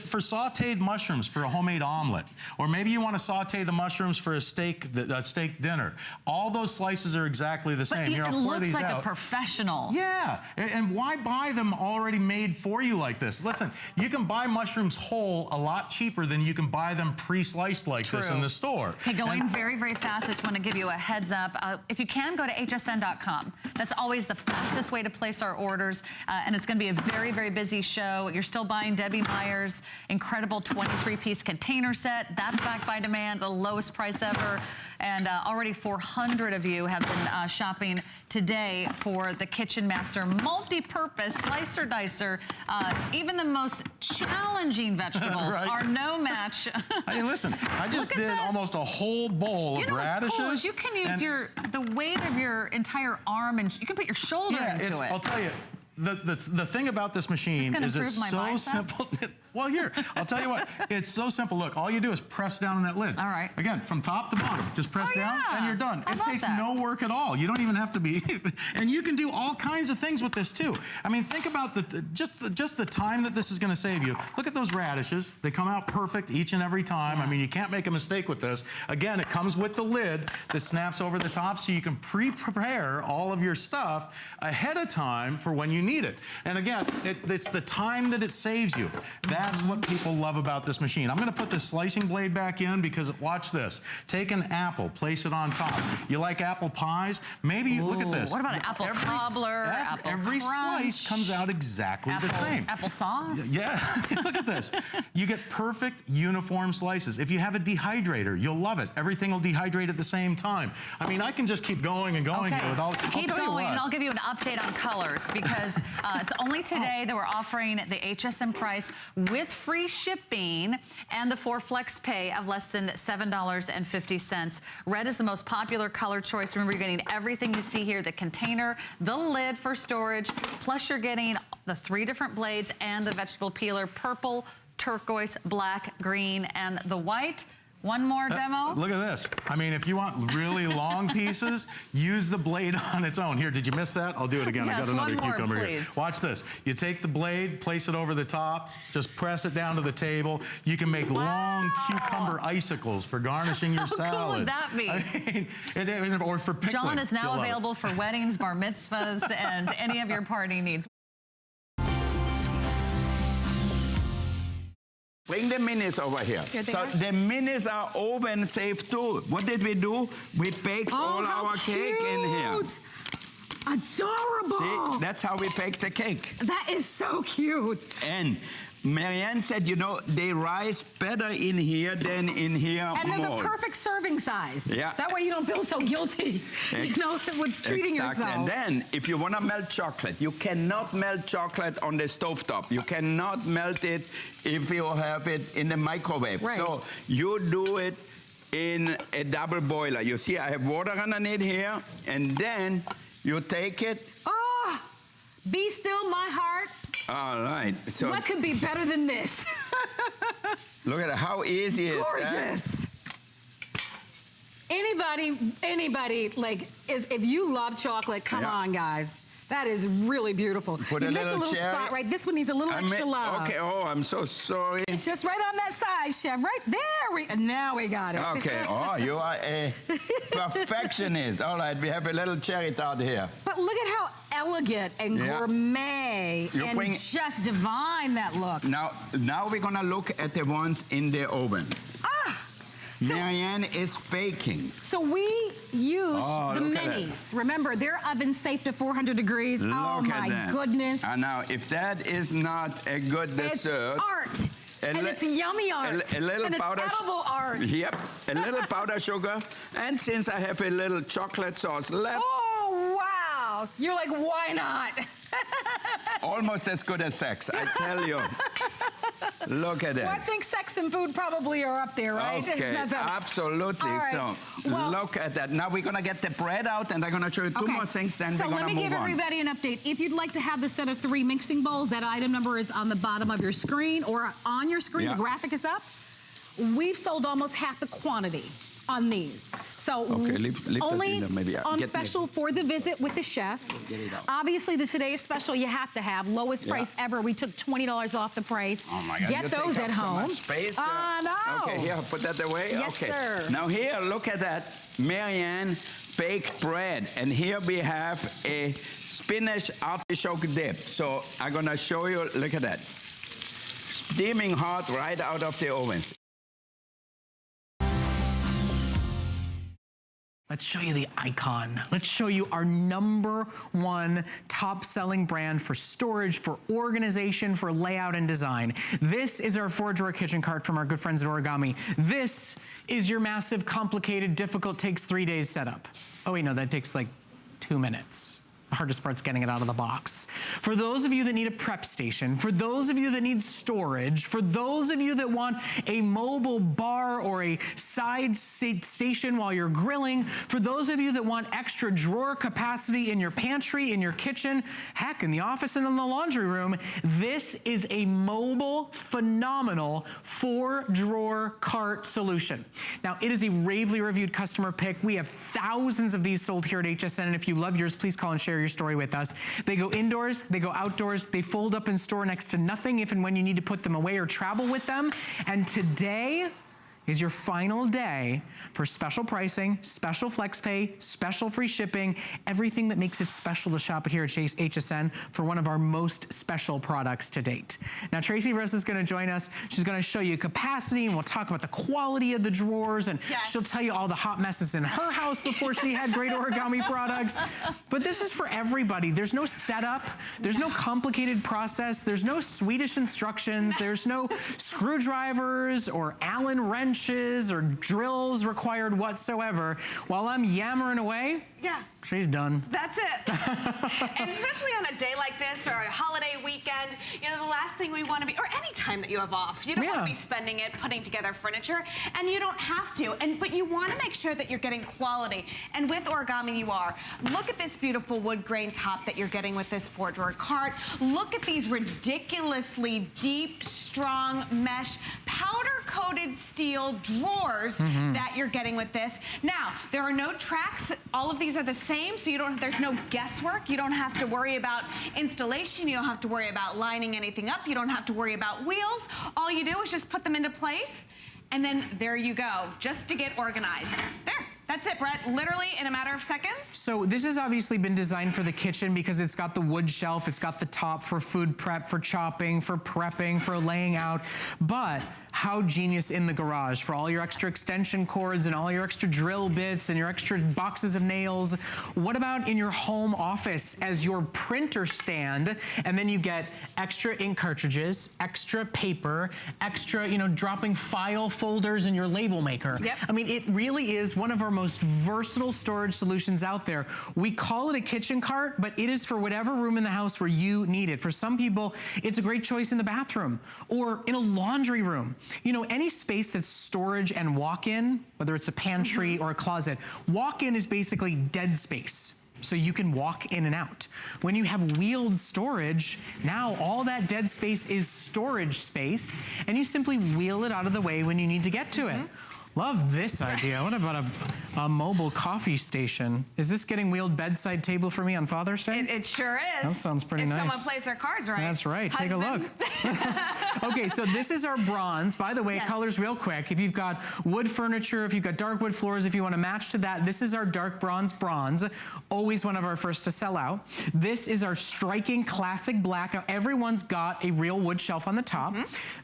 For sauteed mushrooms for a homemade omelet, or maybe you want to saute the mushrooms for a steak dinner. All those slices are exactly the same. But it looks like a professional. Yeah, and why buy them already made for you like this? Listen, you can buy mushrooms whole a lot cheaper than you can buy them pre-sliced like this in the store. Okay, going very, very fast. I just want to give you a heads up. If you can, go to hsn.com. That's always the fastest way to place our orders, and it's going to be a very, very busy show. You're still buying Debbie Meyer's incredible 23-piece container set. That's backed by demand, the lowest price ever. And already 400 of you have been shopping today for the Kitchen Master multi-purpose slicer dicer. Even the most challenging vegetables are no match. Hey, listen, I just did almost a whole bowl of radishes. Cool is you can use the weight of your entire arm, and you can put your shoulder into it. I'll tell you, the thing about this machine is it's so simple. Well, here, I'll tell you what, it's so simple. Look, all you do is press down on that lid. All right. Again, from top to bottom, just press down and you're done. It takes no work at all. You don't even have to be, and you can do all kinds of things with this too. I mean, think about just the time that this is gonna save you. Look at those radishes. They come out perfect each and every time. I mean, you can't make a mistake with this. Again, it comes with the lid that snaps over the top so you can pre-prepare all of your stuff ahead of time for when you need it. And again, it's the time that it saves you. That's what people love about this machine. I'm gonna put this slicing blade back in because watch this. Take an apple, place it on top. You like apple pies? Maybe look at this. What about an apple cobbler, apple Every crunch, slice comes out exactly the same. Apple sauce? Yeah, look at this. You get perfect uniform slices. If you have a dehydrator, you'll love it. Everything will dehydrate at the same time. I mean, I can just keep going and going here with all. Keep going, and I'll give you an update on colors because it's only today that we're offering the HSN price with free shipping and the 4 flex pay of less than $7.50. Red is the most popular color choice. Remember, you're getting everything you see here, the container, the lid for storage, plus you're getting the 3 different blades and the vegetable peeler, purple, turquoise, black, green, and the white. One more demo. Look at this. I mean, if you want really long pieces, use the blade on its own. Here, did you miss that? I'll do it again. Yes, I got another cucumber please. here. Watch this. You take the blade, place it over the top, just press it down to the table. You can make long cucumber icicles for garnishing your salads. How cool would that be? I mean, or for pickling. John is now available for weddings, bar mitzvahs, and any of your party needs. Bring the minis over here. So the minis are oven safe too. What did we do? We baked all our cake in here. Adorable. See, that's how we bake the cake. That is so cute. And Marianne said, you know, they rise better in here than in here. And they're the perfect serving size. Yeah. That way you don't feel so guilty, you know, with treating yourself. And then, if you want to melt chocolate, you cannot melt chocolate on the stovetop. You cannot melt it if you have it in the microwave. Right. So you do it in a double boiler. You see, I have water underneath here, and then you take it. Oh, be still, my heart. All right. So what could be better than this? Look at how easy it is. Gorgeous. Anybody, like, if you love chocolate, come on, guys. That is really beautiful. Put you a missed little a little cherry. spot, right? This one needs a little extra love. Okay, oh, I'm so sorry. Just right on that side, Chef. Right there. Now we got it. Okay, oh, you are a perfectionist. All right, we have a little cherry tart here. But look at how elegant and gourmet and just divine that looks. Now we're gonna look at the ones in the oven. So, Marianne is baking. So we use the minis. Remember, they're oven safe to 400 degrees. Look oh my goodness. And now, if that is not a good dessert. It's art. And it's yummy art. A little and powder. It's edible art. Yep, a little powder sugar. And since I have a little chocolate sauce left. Oh, wow. You're like, why not? Almost as good as sex, I tell you. Look at that. Well, I think sex and food probably are up there, right? Okay, absolutely. Right. So look at that. Now we're going to get the bread out, and I'm going to show you two more things, then we're going to move on. So let me give everybody an update. If you'd like to have the set of 3 mixing bowls, that item number is on the bottom of your screen or on your screen. The graphic is up. We've sold almost half the quantity on these. So only on special for the visit with the chef. Obviously, the today's special you have to have. Lowest price ever. We took $20 off the price. Oh my God. Get those at home. So much space. No. Okay, here, put that away. Yes, sir. Now here, look at that. Marianne baked bread. And here we have a spinach artichoke dip. So I'm going to show you, look at that. Steaming hot right out of the oven. Let's show you the icon. Let's show you our #1 top-selling brand for storage, for organization, for layout and design. This is our 4-drawer kitchen cart from our good friends at Origami. This is your massive, complicated, difficult, takes 3 days setup. Oh wait, no, that takes like 2 minutes. The hardest part's getting it out of the box. For those of you that need a prep station, for those of you that need storage, for those of you that want a mobile bar or a side station while you're grilling, for those of you that want extra drawer capacity in your pantry, in your kitchen, heck, in the office and in the laundry room, this is a mobile, phenomenal 4-drawer cart solution. Now, it is a ravely reviewed customer pick. We have thousands of these sold here at HSN, and if you love yours, please call and share your story with us. They go indoors, they go outdoors, they fold up and store next to nothing if and when you need to put them away or travel with them. And today is your final day for special pricing, special flex pay, special free shipping, everything that makes it special to shop it here at HSN for one of our most special products to date. Now, Tracy Rose is gonna join us. She's gonna show you capacity, and we'll talk about the quality of the drawers, and she'll tell you all the hot messes in her house before she had great origami products. But this is for everybody. There's no setup, there's no complicated process, there's no Swedish instructions, there's no screwdrivers or Allen wrenches or drills required whatsoever. While I'm yammering away, she's done. That's it. And especially on a day like this or a holiday weekend, you know, the last thing we want to be, or any time that you have off, you don't want to be spending it putting together furniture, and you don't have to. But you want to make sure that you're getting quality. And with Origami, you are. Look at this beautiful wood grain top that you're getting with this 4-drawer cart. Look at these ridiculously deep, strong mesh powder-coated steel drawers that you're getting with this. Now, there are no tracks. All of these are the same, so there's no guesswork. You don't have to worry about installation. You don't have to worry about lining anything up. You don't have to worry about wheels. All you do is just put them into place, and then there you go, just to get organized. There. That's it, Brett. Literally in a matter of seconds. So this has obviously been designed for the kitchen because it's got the wood shelf, it's got the top for food prep, for chopping, for prepping, for laying out. But how genius in the garage for all your extra extension cords and all your extra drill bits and your extra boxes of nails. What about in your home office as your printer stand, and then you get extra ink cartridges, extra paper, extra, you know, dropping file folders in your label maker. I mean, it really is one of our most versatile storage solutions out there. We call it a kitchen cart, but it is for whatever room in the house where you need it. For some people, it's a great choice in the bathroom or in a laundry room. You know, any space that's storage and walk-in, whether it's a pantry or a closet, walk-in is basically dead space. So you can walk in and out. When you have wheeled storage, now all that dead space is storage space, and you simply wheel it out of the way when you need to get to it. Love this idea. What about a mobile coffee station? Is this getting wheeled bedside table for me on Father's Day? It sure is. That sounds pretty nice. If someone plays their cards right. That's right. Take a look. Okay, so this is our bronze. By the way, colors real quick. If you've got wood furniture, if you've got dark wood floors, if you want to match to that, this is our dark bronze. Always one of our first to sell out. This is our striking classic black. Now, everyone's got a real wood shelf on the top.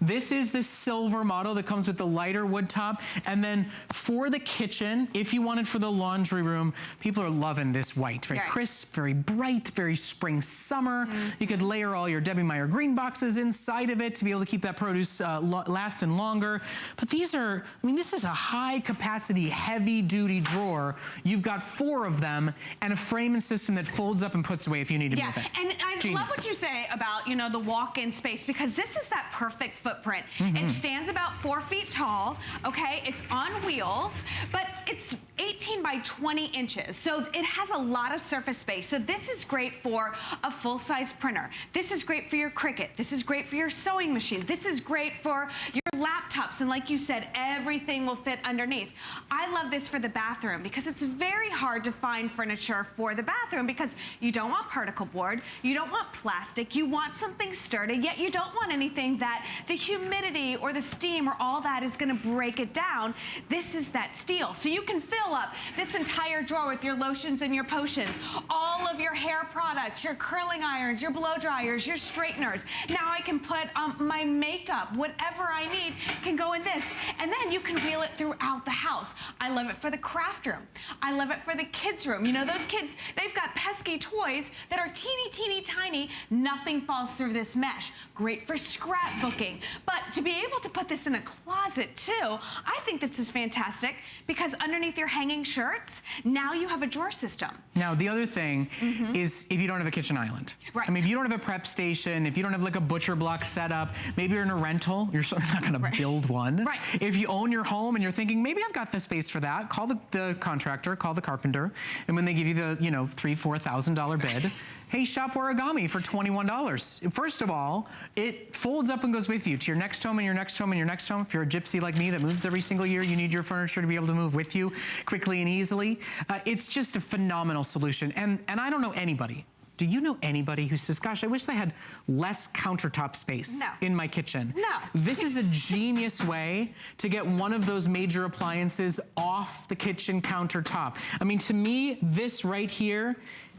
This is the silver model that comes with the lighter wood top. And then for the kitchen, if you want it for the laundry room, people are loving this white. Very crisp, very bright, very spring summer. You could layer all your Debbie Meyer green boxes inside of it to be able to keep that produce lasting longer. But these are, I mean, this is a high capacity, heavy duty drawer. You've got 4 of them and a frame and system that folds up and puts away if you need to move it. And I love what you say about, you know, the walk-in space, because this is that perfect footprint. It stands about 4 feet tall, okay? It's on wheels, but it's 18 by 20 inches. So it has a lot of surface space. So this is great for a full-size printer. This is great for your Cricut. This is great for your sewing machine. This is great for your laptops. And like you said, everything will fit underneath. I love this for the bathroom because it's very hard to find furniture for the bathroom because you don't want particle board, you don't want plastic, you want something sturdy, yet you don't want anything that the humidity or the steam or all that is gonna break it down. This is that steel. So you can fill up this entire drawer with your lotions and your potions, all of your hair products, your curling irons, your blow dryers, your straighteners. Now I can put my makeup, whatever I need can go in this. And then you can wheel it throughout the house. I love it for the craft room. I love it for the kids' room. You know, those kids, they've got pesky toys that are teeny, teeny, tiny. Nothing falls through this mesh. Great for scrapbooking. But to be able to put this in a closet too, I think this this is fantastic because underneath your hanging shirts, now you have a drawer system. Now, the other thing is if you don't have a kitchen island. Right. I mean, if you don't have a prep station, if you don't have like a butcher block set up, maybe you're in a rental, you're certainly not gonna build one. Right. If you own your home and you're thinking, maybe I've got the space for that, call the contractor, call the carpenter, and when they give you the, you know, $3,000, $4,000 bid, hey, shop origami for $21. First of all, it folds up and goes with you to your next home and your next home and your next home. If you're a gypsy like me that moves every single year, you need your furniture to be able to move with you quickly and easily. It's just a phenomenal solution. And I don't know anybody. Do you know anybody who says, gosh, I wish I had less countertop space in my kitchen? No. This is a genius way to get one of those major appliances off the kitchen countertop. I mean, to me, this right here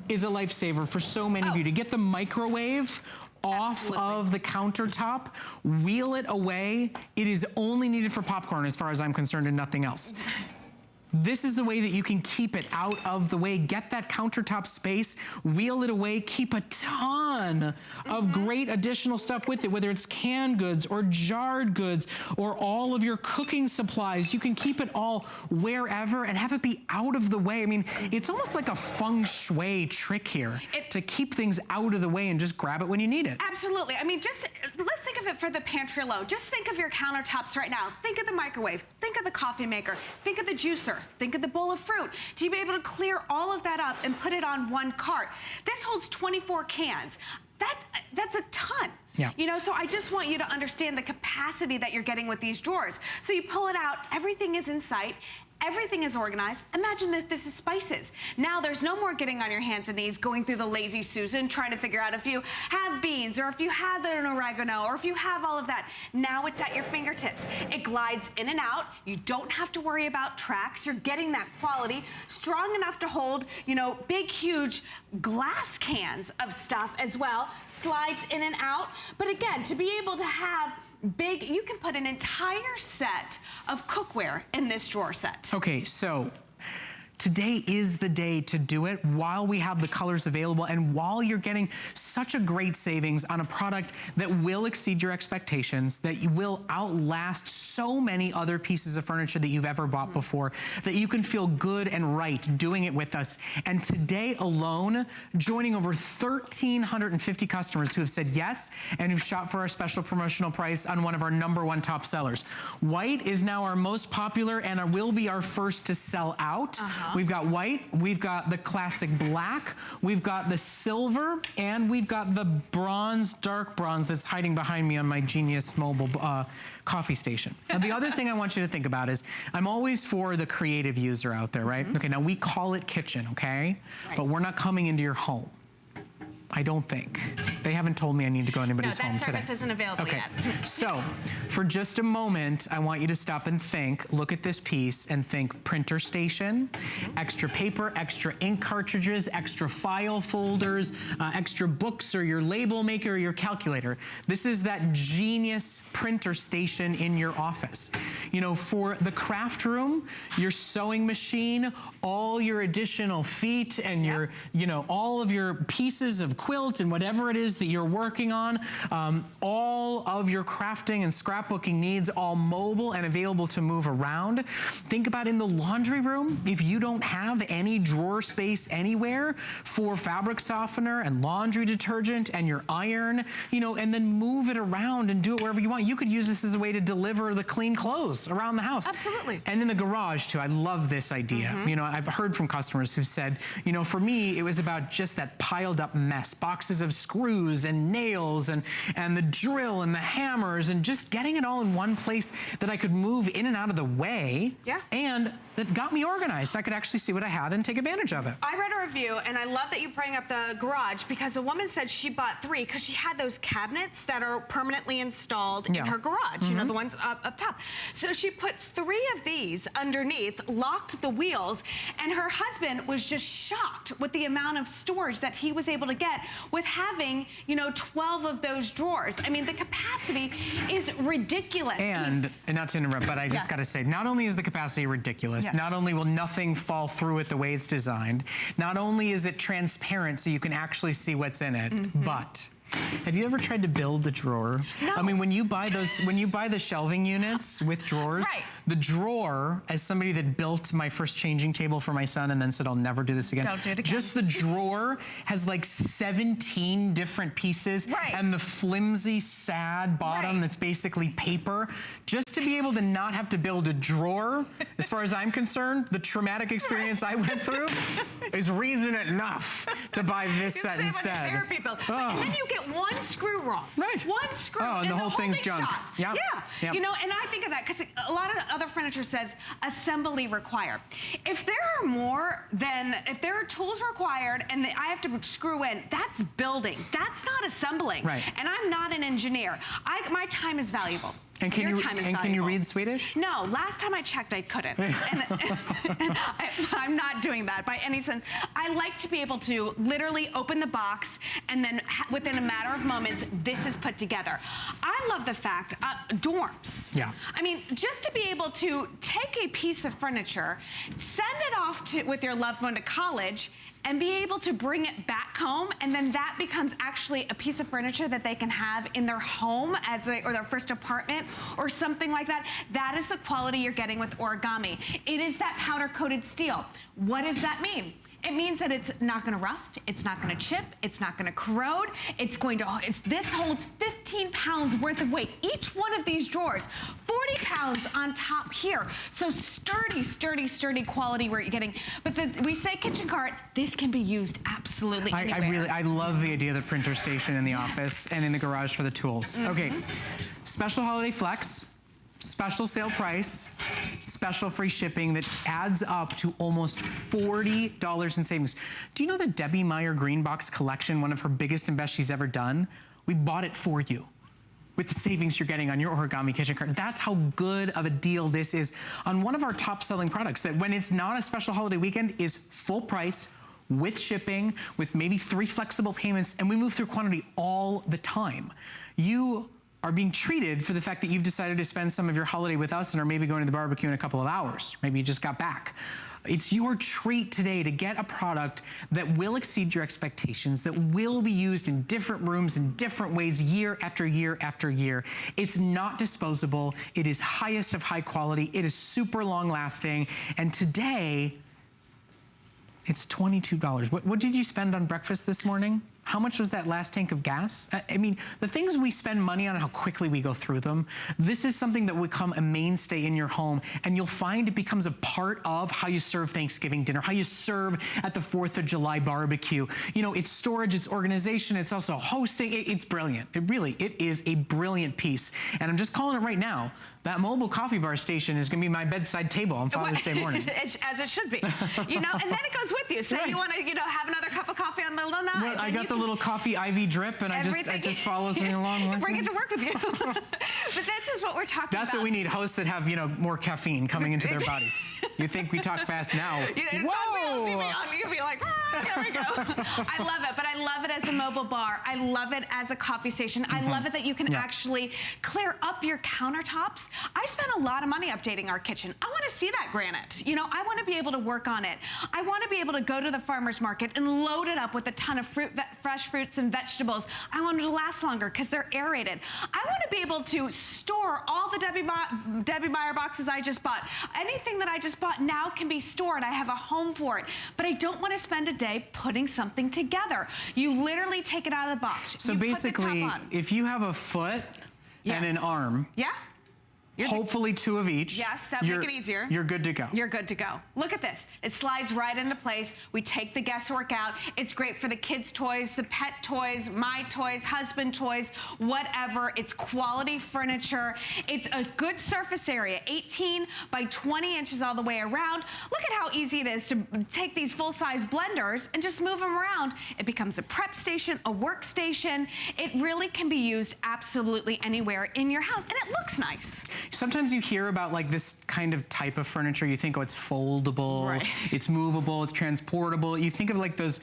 is a lifesaver for so many of you. To get the microwave off of the countertop, wheel it away. It is only needed for popcorn as far as I'm concerned and nothing else. This is the way that you can keep it out of the way, get that countertop space, wheel it away, keep a ton of great additional stuff with it, whether it's canned goods or jarred goods or all of your cooking supplies. You can keep it all wherever and have it be out of the way. I mean, it's almost like a feng shui trick here to keep things out of the way and just grab it when you need it. Absolutely. I mean, just let's think of it for the pantry alone. Just think of your countertops right now. Think of the microwave. Think of the coffee maker. Think of the juicer. Think of the bowl of fruit. To be able to clear all of that up and put it on one cart. This holds 24 cans. That's a ton. Yeah. You know, so I just want you to understand the capacity that you're getting with these drawers. So you pull it out, everything is in sight. Everything is organized. Imagine that this is spices. Now there's no more getting on your hands and knees, going through the lazy Susan, trying to figure out if you have beans or if you have an oregano or if you have all of that. Now it's at your fingertips. It glides in and out. You don't have to worry about tracks. You're getting that quality, strong enough to hold, you know, big, huge glass cans of stuff as well. Slides in and out. But again, to be able to have big, you can put an entire set of cookware in this drawer set. Okay, so today is the day to do it while we have the colors available and while you're getting such a great savings on a product that will exceed your expectations, that will outlast so many other pieces of furniture that you've ever bought before, that you can feel good and right doing it with us. And today alone, joining over 1,350 customers who have said yes and who've shopped for our special promotional price on one of our #1 top sellers. White is now our most popular and will be our first to sell out. We've got white, we've got the classic black, we've got the silver, and we've got the bronze, dark bronze that's hiding behind me on my Genius mobile coffee station. Now, the other thing I want you to think about is, I'm always for the creative user out there, right? Okay, now we call it kitchen, okay? But we're not coming into your home. I don't think. They haven't told me I need to go to anybody's home today. No, that service isn't available yet. So, for just a moment, I want you to stop and think, look at this piece and think printer station, extra paper, extra ink cartridges, extra file folders, extra books or your label maker or your calculator. This is that genius printer station in your office. You know, for the craft room, your sewing machine, all your additional feet and your, you know, all of your pieces of quilt and whatever it is that you're working on, all of your crafting and scrapbooking needs, all mobile and available to move around. Think about in the laundry room, if you don't have any drawer space anywhere for fabric softener and laundry detergent and your iron, you know, and then move it around and do it wherever you want. You could use this as a way to deliver the clean clothes around the house. Absolutely. And in the garage too, I love this idea. You know, I've heard from customers who said, you know, for me, it was about just that piled up mess. Boxes of screws and nails and the drill and the hammers and just getting it all in one place that I could move in and out of the way. And that got me organized. I could actually see what I had and take advantage of it. I read a review, and I love that you bring up the garage, because a woman said she bought 3 because she had those cabinets that are permanently installed in her garage, you know, the ones up top. So she put 3 of these underneath, locked the wheels, and her husband was just shocked with the amount of storage that he was able to get with having, you know, 12 of those drawers. I mean, the capacity is ridiculous. And not to interrupt, but I just got to say, not only is the capacity ridiculous, not only will nothing fall through it the way it's designed, not only is it transparent so you can actually see what's in it, but have you ever tried to build a drawer? No. I mean, when you buy the shelving units with drawers, The drawer, as somebody that built my first changing table for my son and then said, I'll never do this again. Don't do it again. Just the drawer has like 17 different pieces. Right. And the flimsy, sad bottom that's basically paper. Just to be able to not have to build a drawer, as far as I'm concerned, the traumatic experience I went through is reason enough to buy this set instead. And then you get one screw wrong. Right. One screw. Oh, and the whole thing's junk. Yeah. You know, and I think of that because a lot of other furniture says assembly required. If there are more than, if there are tools required and I have to screw in, that's building. That's not assembling. Right. And I'm not an engineer. My time is valuable. And can you read Swedish? No, last time I checked, I couldn't. and I'm not doing that by any sense. I like to be able to literally open the box and then within a matter of moments, this is put together. I love the fact, dorms. Yeah. I mean, just to be able to take a piece of furniture, send it off with your loved one to college, and be able to bring it back home, and then that becomes actually a piece of furniture that they can have in their home or their first apartment or something like that. That is the quality you're getting with origami. It is that powder-coated steel. What does that mean? It means that it's not gonna rust, it's not gonna chip, it's not gonna corrode, this holds 15 pounds worth of weight. Each one of these drawers, 40 pounds on top here. So sturdy, sturdy, sturdy quality we're getting. But we say kitchen cart, this can be used absolutely anywhere. I love the idea of the printer station in the office and in the garage for the tools. Okay, special holiday flex. Special sale price, special free shipping that adds up to almost $40 in savings. Do you know that Debbie Meyer Green Box collection, one of her biggest and best she's ever done, we bought it for you with the savings you're getting on your origami kitchen cart. That's how good of a deal this is on one of our top selling products that when it's not a special holiday weekend is full price, with shipping, with maybe 3 flexible payments, and we move through quantity all the time. You are being treated for the fact that you've decided to spend some of your holiday with us and are maybe going to the barbecue in a couple of hours. Maybe you just got back. It's your treat today to get a product that will exceed your expectations, that will be used in different rooms in different ways year after year after year. It's not disposable. It is highest of high quality. It is super long lasting. And today, it's $22. What did you spend on breakfast this morning? How much was that last tank of gas? I mean, the things we spend money on and how quickly we go through them, this is something that will become a mainstay in your home, and you'll find it becomes a part of how you serve Thanksgiving dinner, how you serve at the 4th of July barbecue. You know, it's storage, it's organization, it's also hosting. It's brilliant. It is a brilliant piece. And I'm just calling it right now. That mobile coffee bar station is going to be my bedside table on Father's Day morning. As it should be. You know, and then it goes with you. Say you want to, have another cup of coffee on the little night. Well, I got the little coffee IV drip, and it just follows me along. Bring it to work with you. But this is what we're talking about. That's what we need, hosts that have, more caffeine coming into their bodies. You think we talk fast now. Whoa! You'll be like, there we go. I love it, but I love it as a mobile bar. I love it as a coffee station. I love it that you can actually clear up your countertops. I spent a lot of money updating our kitchen. I want to see that granite. I want to be able to work on it. I want to be able to go to the farmer's market and load it up with a ton of fresh fruits and vegetables. I want it to last longer because they're aerated. I want to be able to store all the Debbie Meyer boxes I just bought. Anything that I just bought now can be stored. I have a home for it. But I don't want to spend a day putting something together. You literally take it out of the box. So basically, if you have a foot and an arm, hopefully 2 of each. Yes, that would make it easier. You're good to go. You're good to go. Look at this. It slides right into place. We take the guesswork out. It's great for the kids' toys, the pet toys, my toys, husband toys, whatever. It's quality furniture. It's a good surface area, 18 by 20 inches all the way around. Look at how easy it is to take these full-size blenders and just move them around. It becomes a prep station, a workstation. It really can be used absolutely anywhere in your house, and it looks nice. Sometimes you hear about like this kind of type of furniture, you think, oh, it's foldable, it's movable, it's transportable. You think of like those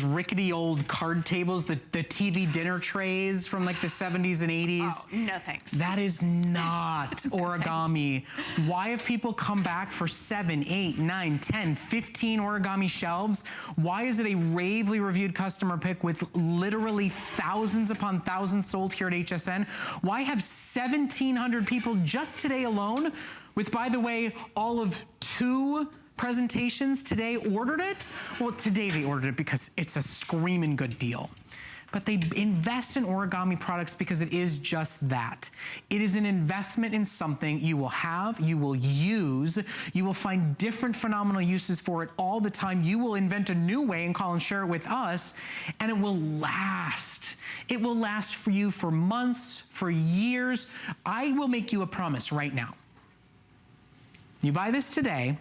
rickety old card tables, the TV dinner trays from like the 70s and 80s. Oh, no thanks. That is not origami. Why have people come back for 7, 8, 9, 10, 15 origami shelves? Why is it a ravely reviewed customer pick with literally thousands upon thousands sold here at HSN? Why have 1,700 people just just today alone, with, by the way, all of 2 presentations today ordered it. Well, today they ordered it because it's a screaming good deal. But they invest in origami products because it is just that. It is an investment in something you will have, you will use, you will find different phenomenal uses for it all the time. You will invent a new way and call and share it with us, and it will last. It will last for you for months, for years. I will make you a promise right now. You buy this today,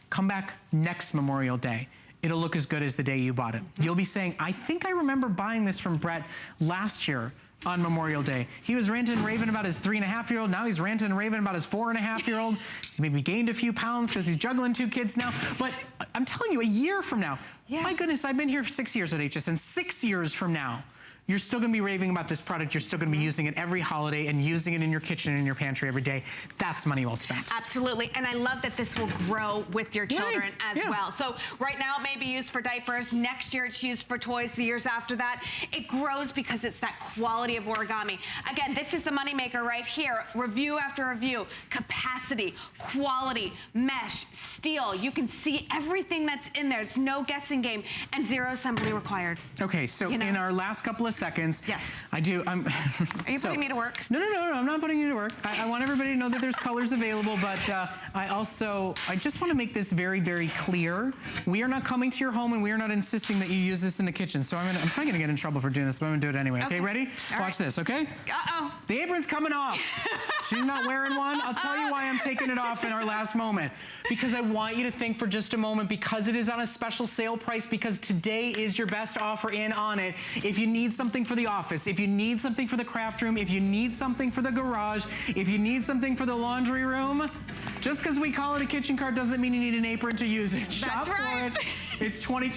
come back next Memorial Day. It'll look as good as the day you bought it. You'll be saying, I think I remember buying this from Brett last year on Memorial Day. He was ranting and raving about his 3.5-year-old. Now he's ranting and raving about his 4.5-year-old. He's maybe gained a few pounds because he's juggling 2 kids now. But I'm telling you, a year from now, my goodness, I've been here for 6 years at HSN. 6 years from now, you're still gonna be raving about this product. You're still gonna be using it every holiday and using it in your kitchen and in your pantry every day. That's money well spent. Absolutely, and I love that this will grow with your children as well. So right now it may be used for diapers. Next year it's used for toys. The years after that, it grows because it's that quality of origami. Again, this is the moneymaker right here. Review after review. Capacity, quality, mesh, steel. You can see everything that's in there. It's no guessing game and 0 assembly required. Okay, so in our last couple of seconds. Yes. I do. Are you putting me to work? No, I'm not putting you to work. I want everybody to know that there's colors available, but I just want to make this very, very clear. We are not coming to your home and we are not insisting that you use this in the kitchen. So I'm probably going to get in trouble for doing this, but I'm going to do it anyway. Okay, ready? Watch this, okay? Uh-oh. The apron's coming off. She's not wearing one. I'll tell you why I'm taking it off in our last moment. Because I want you to think for just a moment, because it is on a special sale price, because today is your best offer in on it. If you need something for the office, if you need something for the craft room, if you need something for the garage, if you need something for the laundry room, just because we call it a kitchen cart doesn't mean you need an apron to use it. Shop for it. It's $22.